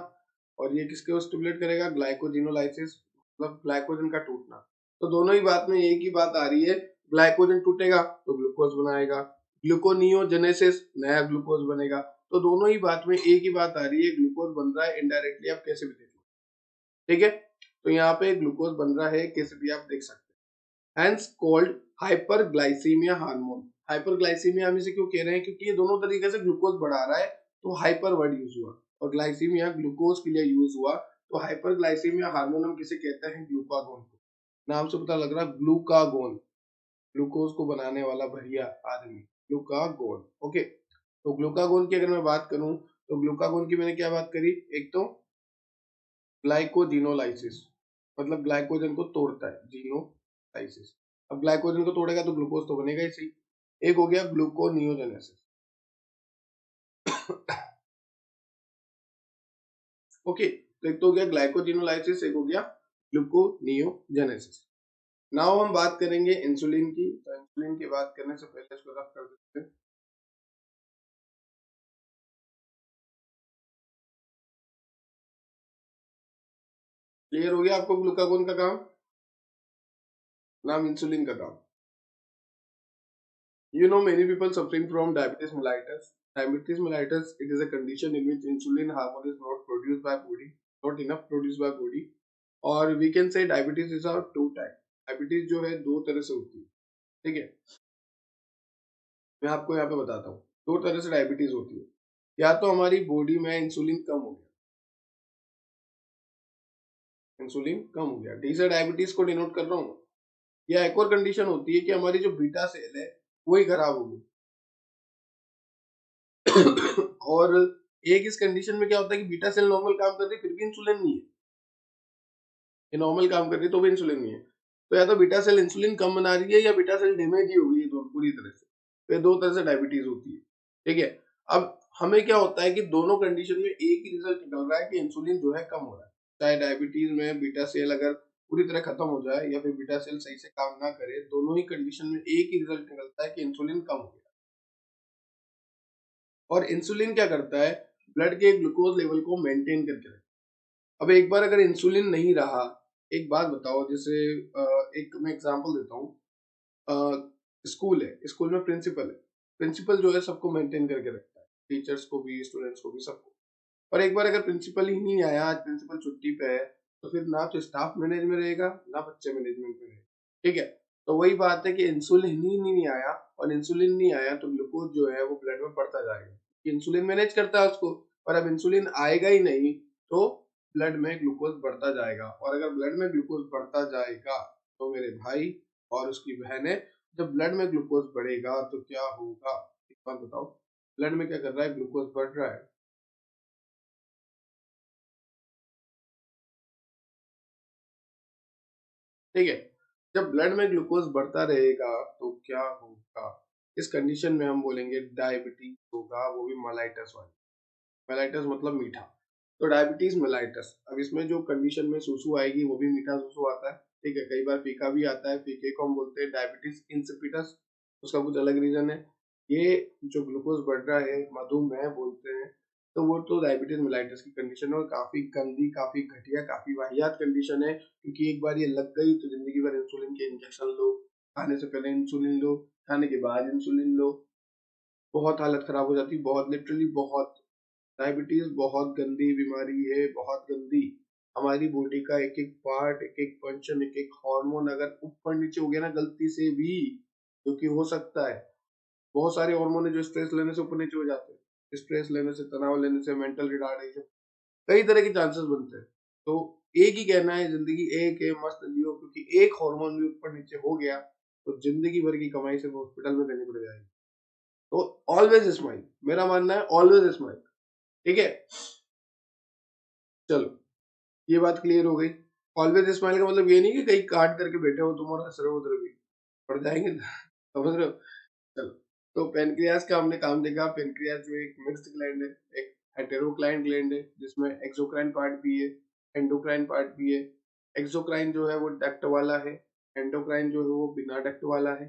और ये किसके स्टिमुलेट करेगा? ग्लाइकोजिनोलाइसिस, मतलब ग्लाइकोजन का टूटना। तो दोनों ही बात में एक ही बात आ रही है, ग्लाइकोजन टूटेगा तो ग्लूकोज बनाएगा, ग्लूकोनियोजेनेसिस नया ग्लूकोज बनेगा। तो दोनों ही बात में एक ही बात आ रही है, ग्लूकोज बन रहा है इनडायरेक्टली, आप कैसे भी देख लो। ठीक है, तो यहाँ पे ग्लूकोज बन रहा है कैसे भी आप देख सकते हैं, hence called hyperglycemia hormone. Hyperglycemia हम इसे क्यों कह रहे हैं? क्योंकि ये दोनों तरीके से ग्लूकोज बढ़ा रहा है, तो हाइपर वर्ड यूज हुआ, और ग्लाइसीमिया ग्लूकोज के लिए यूज हुआ। तो हाइपरग्लाइसीमिया हार्मोन हम किसे कहते हैं? ग्लूकागोन को। नाम से पता लग रहा है, ग्लूकागोन, ग्लूकोज को बनाने वाला बढ़िया आदमी, ग्लूकागोन। ओके, तो ग्लूकागोन की अगर मैं बात करूं, तो ग्लूकागोन की मैंने क्या बात करी? एक तो ग्लाइकोजिनोलाइसिस, मतलब ग्लाइकोजन को तोड़ता है, जीनोलाइसिस। अब ग्लाइकोजन को तोड़ेगा तो ग्लूकोज तो बनेगा ही सही। एक हो गया ग्लूकोनियोजेनेसिस। ओके, तो एक तो हो गया ग्लाइकोजिनोलाइसिस, एक हो गया ग्लूकोनियोजेनेसिस। नाउ हम बात करेंगे इंसुलिन की। तो इंसुलिन की बात करने से पहले इसको रफ कर देते हैं। क्लियर हो गया आपको ग्लूकागोन का काम? नाम इंसुलिन का था। You know many people suffering from diabetes mellitus. Diabetes mellitus, it is a condition in which insulin hormone is not produced by body, not enough produced by body, और we can say diabetes is of two type. Diabetes जो है दो तरह से होती है, ठीक है। मैं आपको यहाँ पे बताता हूँ, दो तरह से डायबिटीज होती है। या तो हमारी बॉडी में इंसुलिन कम हो गया, इंसुलिन कम हो गया, डी से डायबिटीज को डिनोट कर रहा हूँ। या एक और कंडीशन होती है कि हमारी जो बीटा सेल है वही खराब हो गई। और एक इस कंडीशन में क्या होता है कि बीटा सेल नॉर्मल काम कर रही है फिर भी इंसुलिन नहीं है, ये नॉर्मल काम कर रही है तो भी इंसुलिन नहीं है। तो या तो बीटा सेल इंसुलिन कम बना रही है या बीटा सेल डैमेज ही हो गई है दोनों पूरी तरह से। तो ये दो तरह से डायबिटीज होती है, ठीक है। अब हमें क्या होता है कि दोनों कंडीशन में एक ही रिजल्ट निकल रहा है कि इंसुलिन जो है कम हो रहा है। चाहे डायबिटीज में बीटा सेल अगर पूरी तरह खत्म हो जाए या फिर बीटा सेल सही से काम ना करे, दोनों ही कंडीशन में एक ही रिजल्ट निकलता है कि इंसुलिन कम हो गया। और इंसुलिन क्या करता है, ब्लड के ग्लूकोज लेवल को मेंटेन करके रखता है। अब एक बार अगर इंसुलिन नहीं रहा, एक बात बताओ, जैसे एक मैं एग्जांपल देता हूँ। स्कूल है, स्कूल में प्रिंसिपल है, प्रिंसिपल जो है सबको मेंटेन करके रखता है, टीचर्स को भी, स्टूडेंट्स को भी, सबको। और एक बार अगर प्रिंसिपल ही नहीं आया, आज प्रिंसिपल छुट्टी पे है, तो फिर ना तो स्टाफ मैनेज में रहेगा ना बच्चे मैनेजमेंट में रहेगा, ठीक है। तो वही बात है कि इंसुलिन ही नहीं आया, और इंसुलिन नहीं आया तो ग्लूकोज जो है वो ब्लड में बढ़ता जाएगा, इंसुलिन मैनेज करता है उसको। और अब इंसुलिन आएगा ही नहीं तो ब्लड में ग्लूकोज बढ़ता जाएगा, और अगर ब्लड में ग्लूकोज बढ़ता जाएगा तो मेरे भाई और उसकी बहनें, जब ब्लड में ग्लूकोज बढ़ेगा तो क्या होगा, एक बात बताओ। ब्लड में क्या कर रहा है, ग्लूकोज बढ़ रहा है, ठीक है। जब ब्लड में ग्लूकोज बढ़ता रहेगा तो क्या होगा, इस कंडीशन में हम बोलेंगे डायबिटीज होगा, वो भी मेलाइटस वाली। मेलाइटस मतलब मीठा, तो डायबिटीज मेलाइटस। अब इसमें जो कंडीशन में सूसू आएगी वो भी मीठा सूसू आता है, ठीक है। कई बार फीका भी आता है, फीके को हम बोलते हैं डायबिटीज इंसिपिटस, उसका कुछ अलग रीजन है। ये जो ग्लूकोज बढ़ रहा है मधुमेह बोलते हैं, तो वो तो डायबिटीज मेलाइटस की कंडीशन है, और काफी गंदी, काफी घटिया, काफी वाहियात कंडीशन है, क्योंकि एक बार ये लग गई तो जिंदगी भर इंसुलिन के इंजेक्शन लो, खाने से पहले इंसुलिन लो, खाने के बाद इंसुलिन लो, बहुत हालत खराब हो जाती है, बहुत लिटरली बहुत। डायबिटीज बहुत गंदी बीमारी है, बहुत गंदी। हमारी बॉडी का एक एक पार्ट, एक एक फंक्शन, एक एक हार्मोन अगर ऊपर नीचे हो गया ना गलती से भी, जो कि हो सकता है, बहुत सारे हार्मोन है जो स्ट्रेस लेने से ऊपर नीचे हो जाते हैं, स्ट्रेस लेने से, तनाव लेने से, मेंटल रिटार्डेशन, कई तरह के चांसेस बनते हैं। तो एक ही कहना है, जिंदगी एक है, मस्त जियो, क्योंकि एक हार्मोन भी ऊपर नीचे हो गया तो जिंदगी भर की कमाई सिर्फ हॉस्पिटल में देनी पड़ जाएगी। तो ऑलवेज स्माइल, मेरा मानना है ऑलवेज स्माइल, ठीक है। चलो, ये बात क्लियर हो गई। ऑलवेज स्माइल का मतलब ये नहीं कि कहीं काट करके बैठे हो तुम और हंस रहे हो उधर भी, पड़ जाएंगे ना, समझ रहे हो। चलो, तो पेनक्रियास का हमने काम देखा। पेनक्रियास जो एक मिक्स्ड ग्लैंड है, एक हेटेरोक्लाइन ग्लैंड है जिसमें एक्सोक्राइन पार्ट भी है, एंडोक्राइन पार्ट भी है। एक्सोक्राइन जो है वो डक्ट वाला है, एंडोक्राइन जो है वो बिना डक्ट वाला है।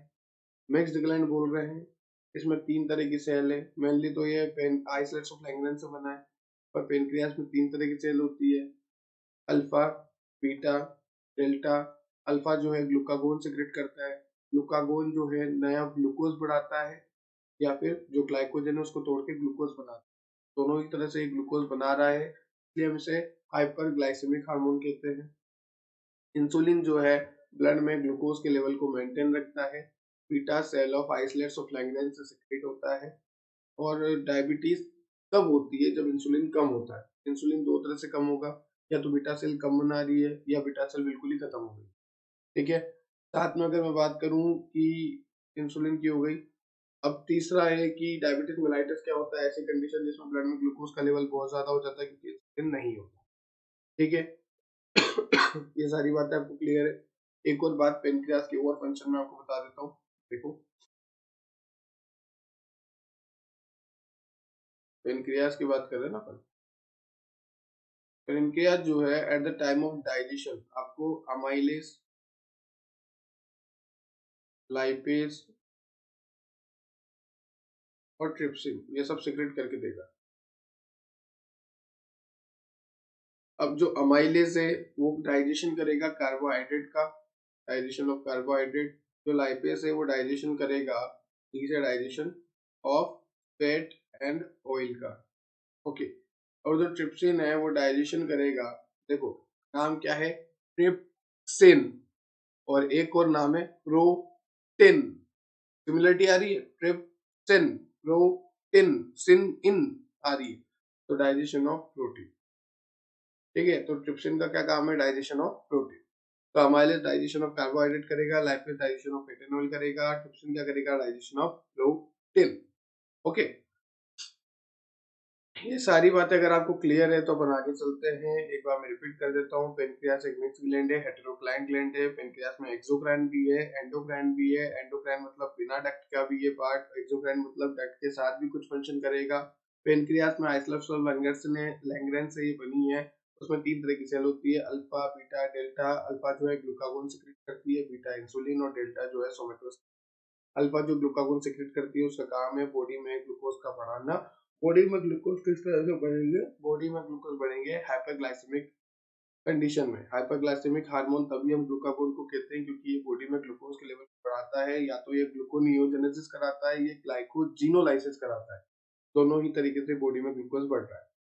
मिक्स्ड ग्लैंड बोल रहे हैं, इसमें तीन तरह की सेल है। मेनली तो ये पेन आइसलेट्स ऑफ लैंगरेंस से बना है, पर पेनक्रियास में तीन तरह की सेल होती है, अल्फा, बीटा, डेल्टा। अल्फा जो है ग्लूकागोन सिक्रेट करता है, ग्लूकागोन जो है नया ग्लूकोज बढ़ाता है, या फिर जो ग्लाइकोजन है उसको तोड़ के ग्लूकोज बनाता है। दोनों ही तरह से ग्लूकोज बना रहा है, इसलिए हम इसे हाइपरग्लाइसेमिक हार्मोन कहते हैं। इंसुलिन जो है ब्लड में ग्लूकोज के लेवल को मेंटेन रखता है। Beta cell of islets of Langerhans से सिक्रेट होता है। और डायबिटीज कब होती है, जब इंसुलिन कम होता है। इंसुलिन दो तरह से कम होगा, या तो बीटा सेल कम बना रही है या बीटा सेल बिल्कुल ही खत्म हो गई, ठीक है। साथ में अगर मैं बात करूं कि इंसुलिन की हो गई, अब तीसरा है कि डायबिटीज मेलाइटस क्या होता है, ऐसी कंडीशन जिसमें ब्लड में ग्लूकोज का लेवल बहुत ज्यादा हो जाता है क्योंकि इंसुलिन नहीं होता, ठीक है। ये सारी बातें आपको क्लियर है। एक और बात पेनक्रियास के और फंक्शन में आपको बता देता हूँ। देखो, पेनक्रियास की बात कर रहे हैं ना अपन। पेनक्रियास जो है at the time of digestion आपको अमाइलेज, लाइपेज और ट्रिप्सिन ये सब सिक्रेट करके देगा। अब जो अमाइलेज है वो डाइजेशन करेगा कार्बोहाइड्रेट का, डाइजेशन ऑफ कार्बोहाइड्रेट। जो लाइपेज है वो डाइजेशन करेगा, digestion of fat and oil का। ओके, और जो ट्रिप्सिन है वो डाइजेशन करेगा, देखो नाम क्या है, ट्रिप्सिन, और एक और नाम है प्रोटीन। सिमिलरिटी आ रही है, ट्रिप्सिन प्रोटीन, सिन इन आ रही है, तो डाइजेशन ऑफ प्रोटीन। ठीक है, तो ट्रिप्सिन का क्या काम है, डाइजेशन ऑफ प्रोटीन। तो अमाइलेज डाइजेशन ऑफ कार्बोहाइड्रेट करेगा, लाइपेज डाइजेशन ऑफ एथेनॉल करेगा, ट्रिप्सिन क्या करेगा, डाइजेशन ऑफ प्रोटीन। ओके, ये सारी बातें अगर आपको क्लियर है तो अपन आगे चलते हैं। एक बार मैं रिपीट कर देता हूँ। पेनक्रियास एक मिक्स ग्लैंड है, हेटेरोक्लाइन ग्लैंड है। पेनक्रियास में एक्सोक्राइन भी है, एंडोक्राइन भी है। एंडोक्राइन मतलब बिना डक्ट का भी ये पार्ट, एक्सोक्राइन मतलब डक्ट के साथ भी कुछ फंक्शन करेगा। पेनक्रियास में आइसलर्स और लैंगरेंस से ये बनी है। उसमें 3 तरह की सेल होती है, अल्फा, बीटा, डेल्टा। अल्फा जो है ग्लूकागोन सिक्रेट करती है, बीटा इंसुलिन, और डेल्टा जो है सोमेटोस्टेरोन। अल्फा जो ग्लूकागोन सिक्रेट करती है, उसका काम है बॉडी में ग्लूकोज का बढ़ाना। बॉडी में ग्लूकोज किस तरह से बढ़ेंगे, बॉडी में ग्लूकोज बढ़ेंगे हाइपरग्लाइसेमिक कंडीशन में। हाइपरग्लाइसेमिक हार्मोन तभी हम ग्लूकागोन को कहते हैं क्योंकि ये बॉडी में ग्लूकोज के लेवल बढ़ाता है, या तो ये ग्लूकोनियोजेनेसिस कराता है, ये ग्लाइकोजिनोलाइसिस कराता है। दोनों ही तरीके से बॉडी में ग्लूकोज बढ़ रहा है।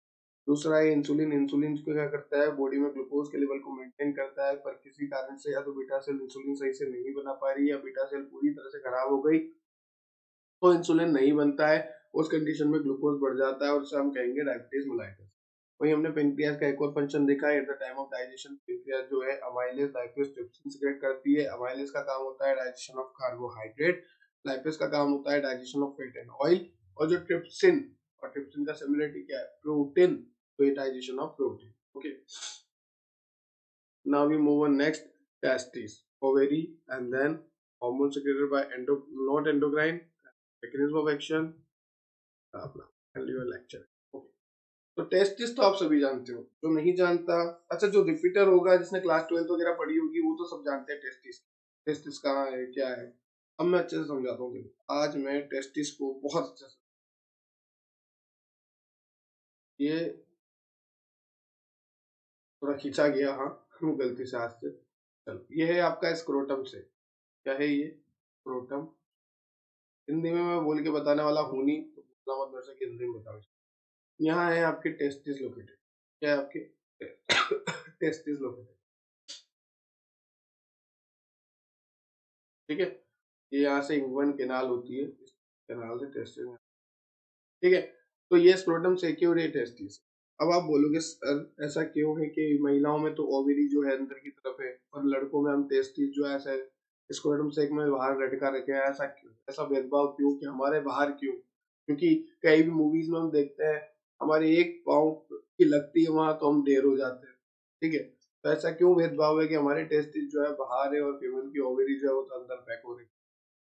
दूसरा है इंसुलिन। इंसुलिन को क्या करता है, बॉडी में ग्लूकोज के लेवल को मेंटेन करता है, पर किसी कारण से या तो बीटा सेल इंसुलिन सही से नहीं बना पा रही है, या बीटा सेल पूरी तरह से खराब हो गई तो इंसुलिन नहीं बनता है। उस कंडीशन में ग्लूकोज बढ़ जाता है और उसे हम कहेंगे डायबिटीज मेलाइटस। वही हमने पेनक्रियास का एक और फंक्शन देखा है, at the time of digestion pancreas जो है अमाइलेज लाइपेज ट्रिप्सिन सीक्रेट करती है। अमाइलेज का काम होता है डाइजेशन ऑफ कार्बोहाइड्रेट, लाइपेज का काम होता है digestion of fat and oil, और जो ट्रिप्सिन, और ट्रिप्सिन का सिमिलरिटी क्या है, प्रोटीन, तो ये digestion of protein. Okay, now we move on next, testes, ovary, and then hormone secreted by not endocrine, mechanism of action, अपना your lecture। Okay. तो टेस्टिस तो आप सभी जानते हो, जो नहीं जानता, अच्छा जो रिपीटर होगा जिसने क्लास 12 वगैरह पढ़ी होगी वो तो सब जानते हैं टेस्टिस। टेस्टिस कहाँ है, क्या है। अब मैं अच्छे से समझाता हूँ। आज मैं टेस्टिस को बहुत अच्छे से, ये थोड़ा खींचा गया, हाँ गलती से हाथ से। चलो, ये है आपका स्क्रोटम से, क्या है ये, स्क्रोटम। हिंदी में मैं बोल के बताने वाला हूँ नहीं, तो बोलना मत मेरे से कि हिंदी में बताओ। यहाँ है आपके टेस्टिस लोकेटेड, क्या है आपके टेस्टिस लोकेटेड, ठीक है। ये यहाँ से इंगवन कैनाल होती है, इस कैनाल से टेस्टिस, ठीक है। तो ये स्क्रोटम से क्यों रे टेस्टिस। अब आप बोलोगे सर ऐसा क्यों है कि महिलाओं में तो ओवरी जो है अंदर की तरफ है और लड़कों में हम टेस्टिस जो है ऐसा स्क्रोटम से में बाहर लटका रखे हैं, ऐसा क्यों, ऐसा भेदभाव क्यों कि हमारे बाहर क्यों। क्योंकि कई भी मूवीज में हम देखते हैं हमारे एक पाँव की लगती है वहां तो हम ढेर हो जाते हैं, ठीक है। तो ऐसा क्यों भेदभाव है कि हमारे टेस्टिस जो है बाहर है और फीमेल की ओवरी जो है वो तो अंदर पैक हो रही है।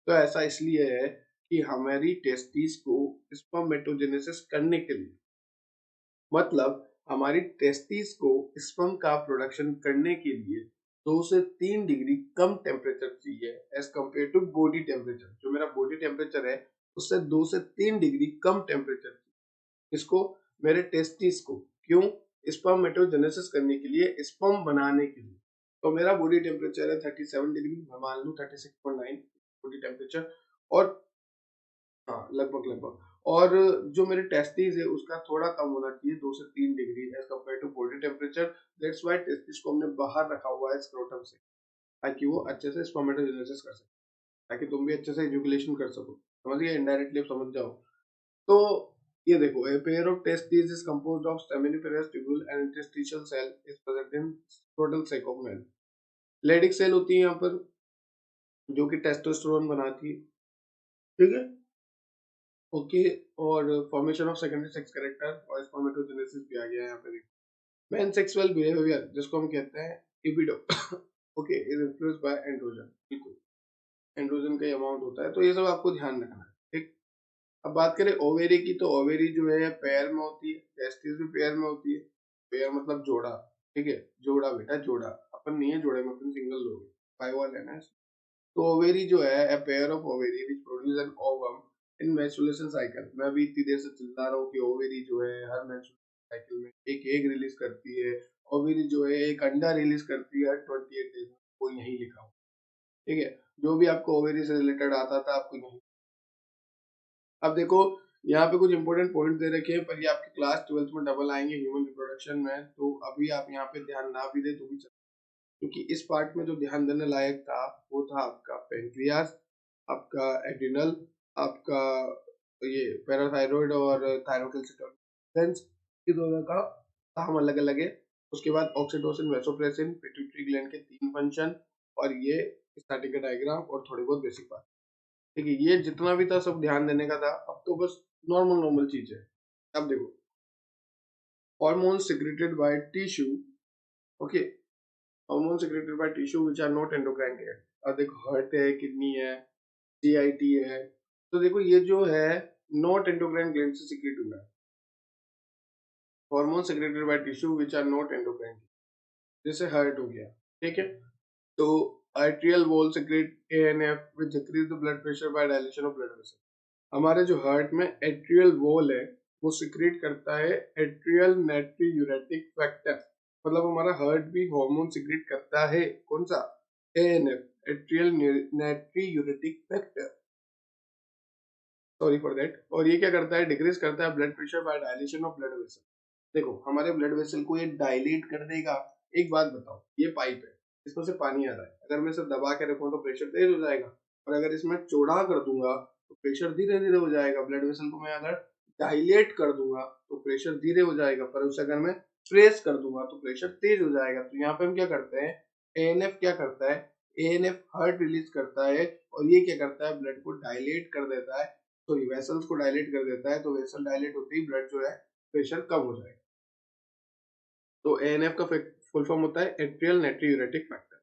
तो ऐसा इसलिए है कि हमारी टेस्टिस को स्पर्मेटोजेनेसिस करने के लिए, मतलब हमारी टेस्टिस को स्पर्म का प्रोडक्शन करने के लिए 2 से 3 डिग्री कम टेम्परेचर चाहिए as compare to body temperature. जो मेरा बॉडी टेम्परेचर है उससे 2 से 3 डिग्री कम टेम्परेचर चाहिए इसको, मेरे टेस्टिस को। क्यों, स्पर्मेटोजेनेसिस करने के लिए, स्पर्म बनाने के लिए। तो मेरा बॉडी टेम्परेचर है 37 डिग्री, मैं मान लूँ 36.9 बॉडी टेम्परेचर, और हाँ लगभग लगभग, और जो मेरे टेस्टिस है उसका थोड़ा कम होना चाहिए 2 से 3 degree as compare to body temperature. That's why testis को हमने बाहर रखा हुआ है स्क्रोटम से, ताकि वो अच्छे से स्पर्मेटोजेनेसिस कर सके, ताकि तुम भी अच्छे से इजुकुलेशन कर सको। समझ गए, इनडायरेक्टली समझ जाओ। तो ये देखो, a pair of testes is composed of seminiferous tubule and interstitial cell is present in scrotal sac of male। Leydig cell होती है यहाँ पर जो कि टेस्टोस्टेरोन बनाती है, ठीक है। ओके, और formation of secondary sex character और स्पर्मेटोजेनेसिस भी आ गया है यहाँ पे। मेन सेक्सुअल बिहेवियर जिसको हम कहते हैं libido okay is influenced by androgen, बिल्कुल एंड्रोजन का अमाउंट होता है, तो ये सब आपको ध्यान रखना है, ठीक। अब बात करें ओवेरी की, तो ओवेरी जो है पैर में होती है, टेस्टिस भी पैर में होती है। पैर मतलब जोड़ा, ठीक है, जोड़ा बेटा जोड़ा, अपन नहीं है जोड़े में, अपन सिंगल लोग हैं, फाइव वाले ना। तो ओवेरी जो है a pair of ovary which produce an ovum in menstruation cycle। मैं अभी इतनी देर से चिल्ला रहा हूँ कि ओवेरी जो है हर menstruation cycle में एक एग रिलीज करती है। ओवेरी जो है एक अंडा रिलीज करती है 28 डेज में, वो यही लिखा हो। ठीक है, जो भी आपको ओवेरी से रिलेटेड आता था आपको यही। अब देखो यहाँ पे कुछ इंपॉर्टेंट पॉइंट दे रखे हैं, पर ये आपके क्लास 12th में डबल आएंगे ह्यूमन रिप्रोडक्शन में, तो अभी आप यहाँ पे ध्यान ना भी दे तो भी चल, क्योंकि इस पार्ट में जो ध्यान देने लायक था वो था आपका पेनक्रियास, आपका एड्रिनल, आपका ये पैराथायरॉइड और थायरोकिल्सिटोन, ये दोनों का काम अलग अलग है। उसके बाद ऑक्सीटोसिन, वैसोप्रेसिन, पिट्यूटरी ग्लैंड के 3 फंक्शन, और ये स्टैटिक डायग्राम और थोड़ी बहुत बेसिक बात। ठीक है, ये जितना भी था सब ध्यान देने का था, अब तो बस नॉर्मल नॉर्मल चीज है। अब देखो, hormones secreted by tissue, okay, hormones secreted by tissue which are not endocrine gland। अब देखो हार्ट है, किडनी है, जीआईटी है, तो देखो ये जो है नॉट एंडोक्राइन ग्लैंड से सिक्रेट हुआ है। Hormone secreted by tissue which are not endocrine, जैसे हार्ट हो गया, ठीक है। तो arterial wall secrete ANF which decrease the blood pressure by dilation of blood vessel. हमारे जो हार्ट में एट्रियल वॉल है वो सिक्रेट करता है एट्रियल नाइट्रियूरेटिक फैक्टर, मतलब हमारा हार्ट भी हार्मोन सिक्रेट करता है, कौन सा, ANF, atrial natriuretic factor, sorry for that. और ये क्या करता है, डिक्रीज करता है blood pressure by dilation of blood vessel. देखो हमारे ब्लड वेसल को ये डायलेट कर देगा। एक बात बताओ, ये पाइप है, इसमें से पानी आ रहा है, अगर मैं इसे दबा के रखूं तो प्रेशर तेज हो जाएगा, और अगर इसमें चौड़ा कर दूंगा तो प्रेशर धीरे धीरे हो जाएगा। ब्लड वेसल को मैं अगर डायलेट कर दूंगा तो प्रेशर धीरे हो जाएगा, पर उसे अगर मैं प्रेस कर दूंगा तो प्रेशर तेज हो जाएगा। तो यहाँ पे हम क्या करते हैं, एएनएफ क्या करता है, एएनएफ हार्ट रिलीज करता है, और ये क्या करता है, ब्लड को डायलेट कर देता है, सॉरी वेसल्स को डायलेट कर देता है। तो वेसल डायलेट होते ही ब्लड जो है प्रेशर कम हो जाएगा। तो एएनएफ का फुल फॉर्म होता है atrial natriuretic factor.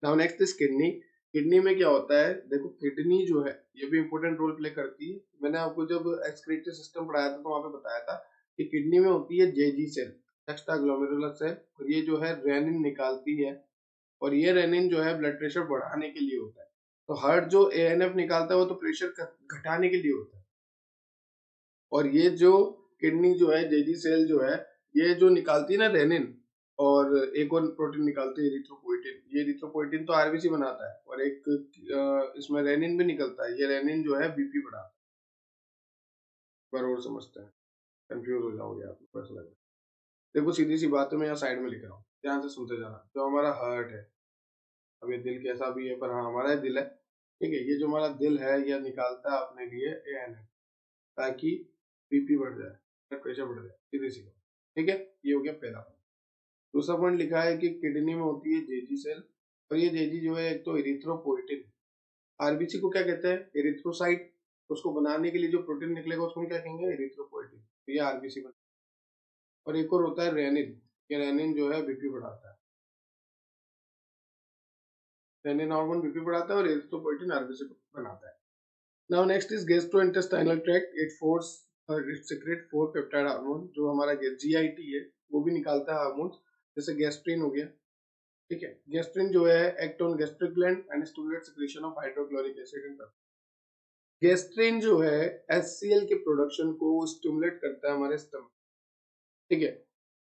Now next is kidney. Kidney में क्या होता है, देखो किडनी जो है ये भी इंपॉर्टेंट रोल प्ले करती है। मैंने आपको जब एक्सक्रीटरी सिस्टम पढ़ाया था तो वहां पे बताया था कि किडनी में होती है JG cell, extra glomerular cell, और ये जो है रेनिन निकालती है, और ये रेनिन जो है ब्लड प्रेशर बढ़ाने के लिए होता है। तो हार्ट जो एएनएफ निकालता है वो तो प्रेशर घटाने के लिए होता है, और ये जो किडनी जो है जेजी सेल जो है ये जो निकालती है ना रेनिन, और एक और प्रोटीन निकालती है एरिथ्रोपोइटिन। ये एरिथ्रोपोइटिन तो आरबीसी बनाता है, और एक इसमें रेनिन भी निकलता है। ये रेनिन जो है बीपी बढ़ाता है, बराबर समझते हैं, कंफ्यूज हो जाओगे आप, ऐसा लग रहा है। देखो सीधी सी बात है, मैं यहाँ साइड में लिख रहा हूँ, ध्यान से सुनते जाना। जो हमारा हार्ट है, अब ये दिल कैसा भी है पर हाँ हमारा दिल है, ठीक है, ये जो हमारा दिल है ये निकालता है अपने लिए एएनएफ, ताकि बीपी बढ़ जाए, ब्लड प्रेशर बढ़ जाए, सीधी सी बात, ठीक है। ये हो गया पहला पॉइंट। दूसरा पॉइंट लिखा है कि किडनी में होती है जेजी सेल, और ये जेजी जो है एक तो एरिथ्रोपोइटिन, आरबीसी को क्या कहते हैं, एरिथ्रोसाइट, उसको बनाने के लिए जो प्रोटीन निकलेगा उसको हम क्या कहेंगे, एरिथ्रोपोइटिन, तो ये आरबीसी बन। और एक और होता है रेनिन, ये रेनिन जो है बीपी बढ़ाता है, रेनिन हार्मोन बीपी बढ़ाता है, और एरिथ्रोपोइटिन आरबीसी को बनाता है। Now next is gastrointestinal tract, it secrete 4 peptide hormone. जो हमारा जीआईटी है वो भी निकालता है हार्मोन, जैसे गैस्ट्रिन हो गया, ठीक है। गैस्ट्रिन जो है act on gastric gland and stimulate secretion of hydrochloric acid in blood. Gastrin जो है एचसीएल के प्रोडक्शन को स्टिमुलेट करता है हमारे स्टमक, ठीक है।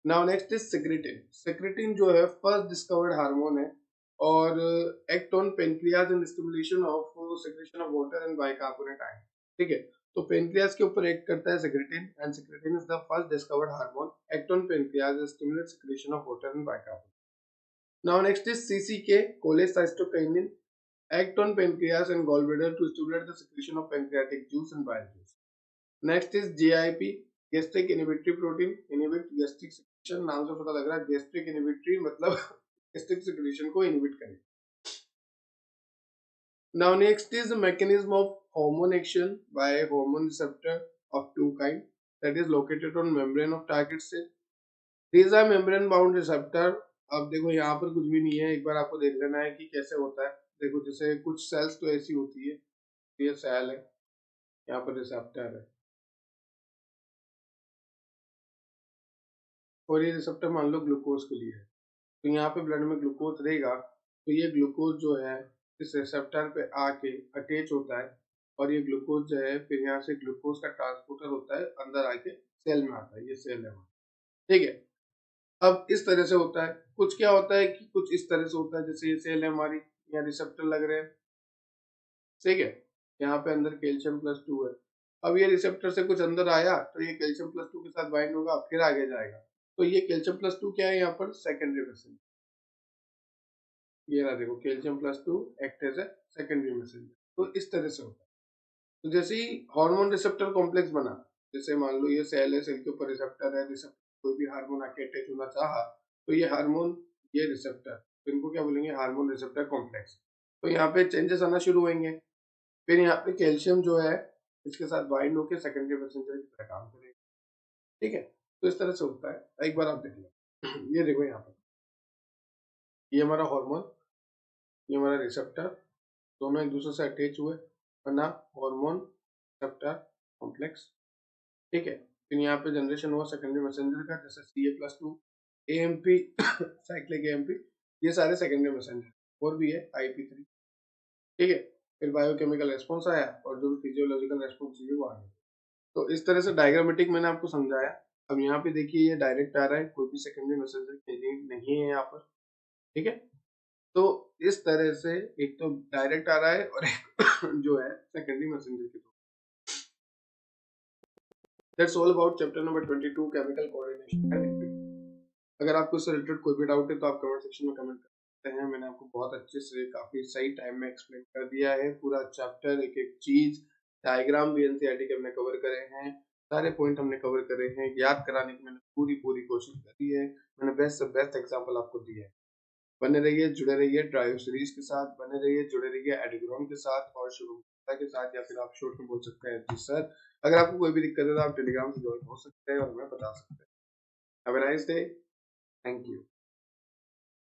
Now next is secretin. Secretin जो है फर्स्ट डिस्कवर्ड हार्मोन है, और act on pancreas and stimulation of secretion of water and bicarbonate ion, ठीक है। तो पेनक्रियाज के ऊपर एक्ट करता है secretin, and secretin is the first discovered hormone, act on pancreas and stimulate secretion of water and bicarbonate. Now next is CCK, cholecystokinin, act on pancreas and gallbladder to stimulate the secretion of pancreatic juice and bile juice. Next is GIP, gastric inhibitory protein, inhibit gastric secretion। नाम से पता लग रहा है gastric inhibitory मतलब gastric secretion को inhibit करे। Now next is the mechanism of hormone action by hormone receptor of two kind, that is located on membrane of target cell. These are membrane bound receptor। अब देखो यहाँ पर कुछ भी नहीं है, एक बार आपको देख लेना है कि कैसे होता है। देखो जैसे कुछ सेल्स तो ऐसी होती है, ये सेल है, यहाँ पर रिसेप्टर है, और ये रिसेप्टर मान लो ग्लूकोज के लिए है। तो यहाँ पे ब्लड में ग्लूकोज रहेगा, तो ये ग्लूकोज जो है इस रिसेप्टर पे आके अटैच होता है, और ये ग्लूकोज जो है फिर यहाँ से ग्लूकोज का ट्रांसपोर्टर होता है, अंदर आके सेल में आता है, ये सेल है हमारा, ठीक है। अब इस तरह से होता है, कुछ क्या होता है कि कुछ इस तरह से होता है, जैसे ये सेल है हमारी, यहाँ रिसेप्टर लग रहे हैं, ठीक है। यहाँ पे अंदर कैल्शियम +2 है। अब ये रिसेप्टर से कुछ अंदर आया तो ये कैल्शियम +2 के साथ बाइंड होगा, फिर आगे जाएगा। तो ये कैल्शियम +2 क्या है यहाँ पर? Secondary messenger. ये रहा देखो, calcium +2 act as a secondary messenger. तो इस तरह से होता है। तो जैसे ही हार्मोन रिसेप्टर कॉम्प्लेक्स बना, जैसे मान लो ये सेल है, सेल के ऊपर रिसेप्टर है, रिसेप्टर कोई भी हार्मोन आके अटैच होना चाहा तो ये हार्मोन, ये रिसेप्टर, तो इनको क्या बोलेंगे? Hormone receptor complex. तो यहाँ पे चेंजेस आना शुरू होंगे। फिर यहाँ पे कैल्शियम जो है इसके साथ बाइंड होकर सेकेंडरी मैसेंजर की तरह काम करेगा। ठीक है, तो इस तरह से होता है। एक बार आप देख लो, ये देखो यहाँ पे, ये हमारा हार्मोन, ये हमारा रिसेप्टर, दोनों एक दूसरे से अटैच हुए, बना हार्मोन रिसेप्टर कॉम्प्लेक्स। ठीक है, फिर यहाँ पे जनरेशन हुआ सेकेंडरी मैसेंजर का, जैसे Ca+2, AMP, साइक्लिक AMP, ये सारे सेकेंडरी मैसेंजर। और भी है IP3। ठीक है, फिर बायोकेमिकल रेस्पॉन्स आया और जो फिजियोलॉजिकल रेस्पॉन्स है वो आ गया। तो इस तरह से डायग्रामेटिक मैंने आपको समझाया। अब यहाँ पे देखिए ये डायरेक्ट आ रहा है, कोई भी सेकेंडरी मैसेंजर नहीं है यहाँ पर। ठीक है, तो इस तरह से एक तो डायरेक्ट आ रहा है और एक जो है सेकेंडरी मैसेंजर के through. That's all about chapter number 22 chemical coordination and integration. अगर आपको इससे रिलेटेड कोई भी डाउट है तो आप कमेंट सेक्शन में कमेंट कर सकते हैं। मैंने आपको बहुत अच्छे से काफी सही टाइम में एक्सप्लेन कर दिया है पूरा चैप्टर, एक एक चीज, डायग्राम भी एनसीईआरटी के हमने कवर करे हैं, सारे पॉइंट हमने कवर करे हैं, याद कराने की मैंने पूरी पूरी कोशिश करी है। मैंने बेस्ट से बेस्ट एग्जाम्पल आपको दिए हैं। बने रहिए, जुड़े रहिए ड्राइव सीरीज के साथ, बने रहिए, जुड़े रहिए एडिग्राम के साथ और शुभम गुप्ता के साथ, या फिर आप शॉर्ट में बोल सकते हैं जी सर। अगर आपको कोई भी दिक्कत है तो आप टेलीग्राम से ज्वाइन हो सकते हैं और हमें बता सकते हैं। Have a nice day. Thank you.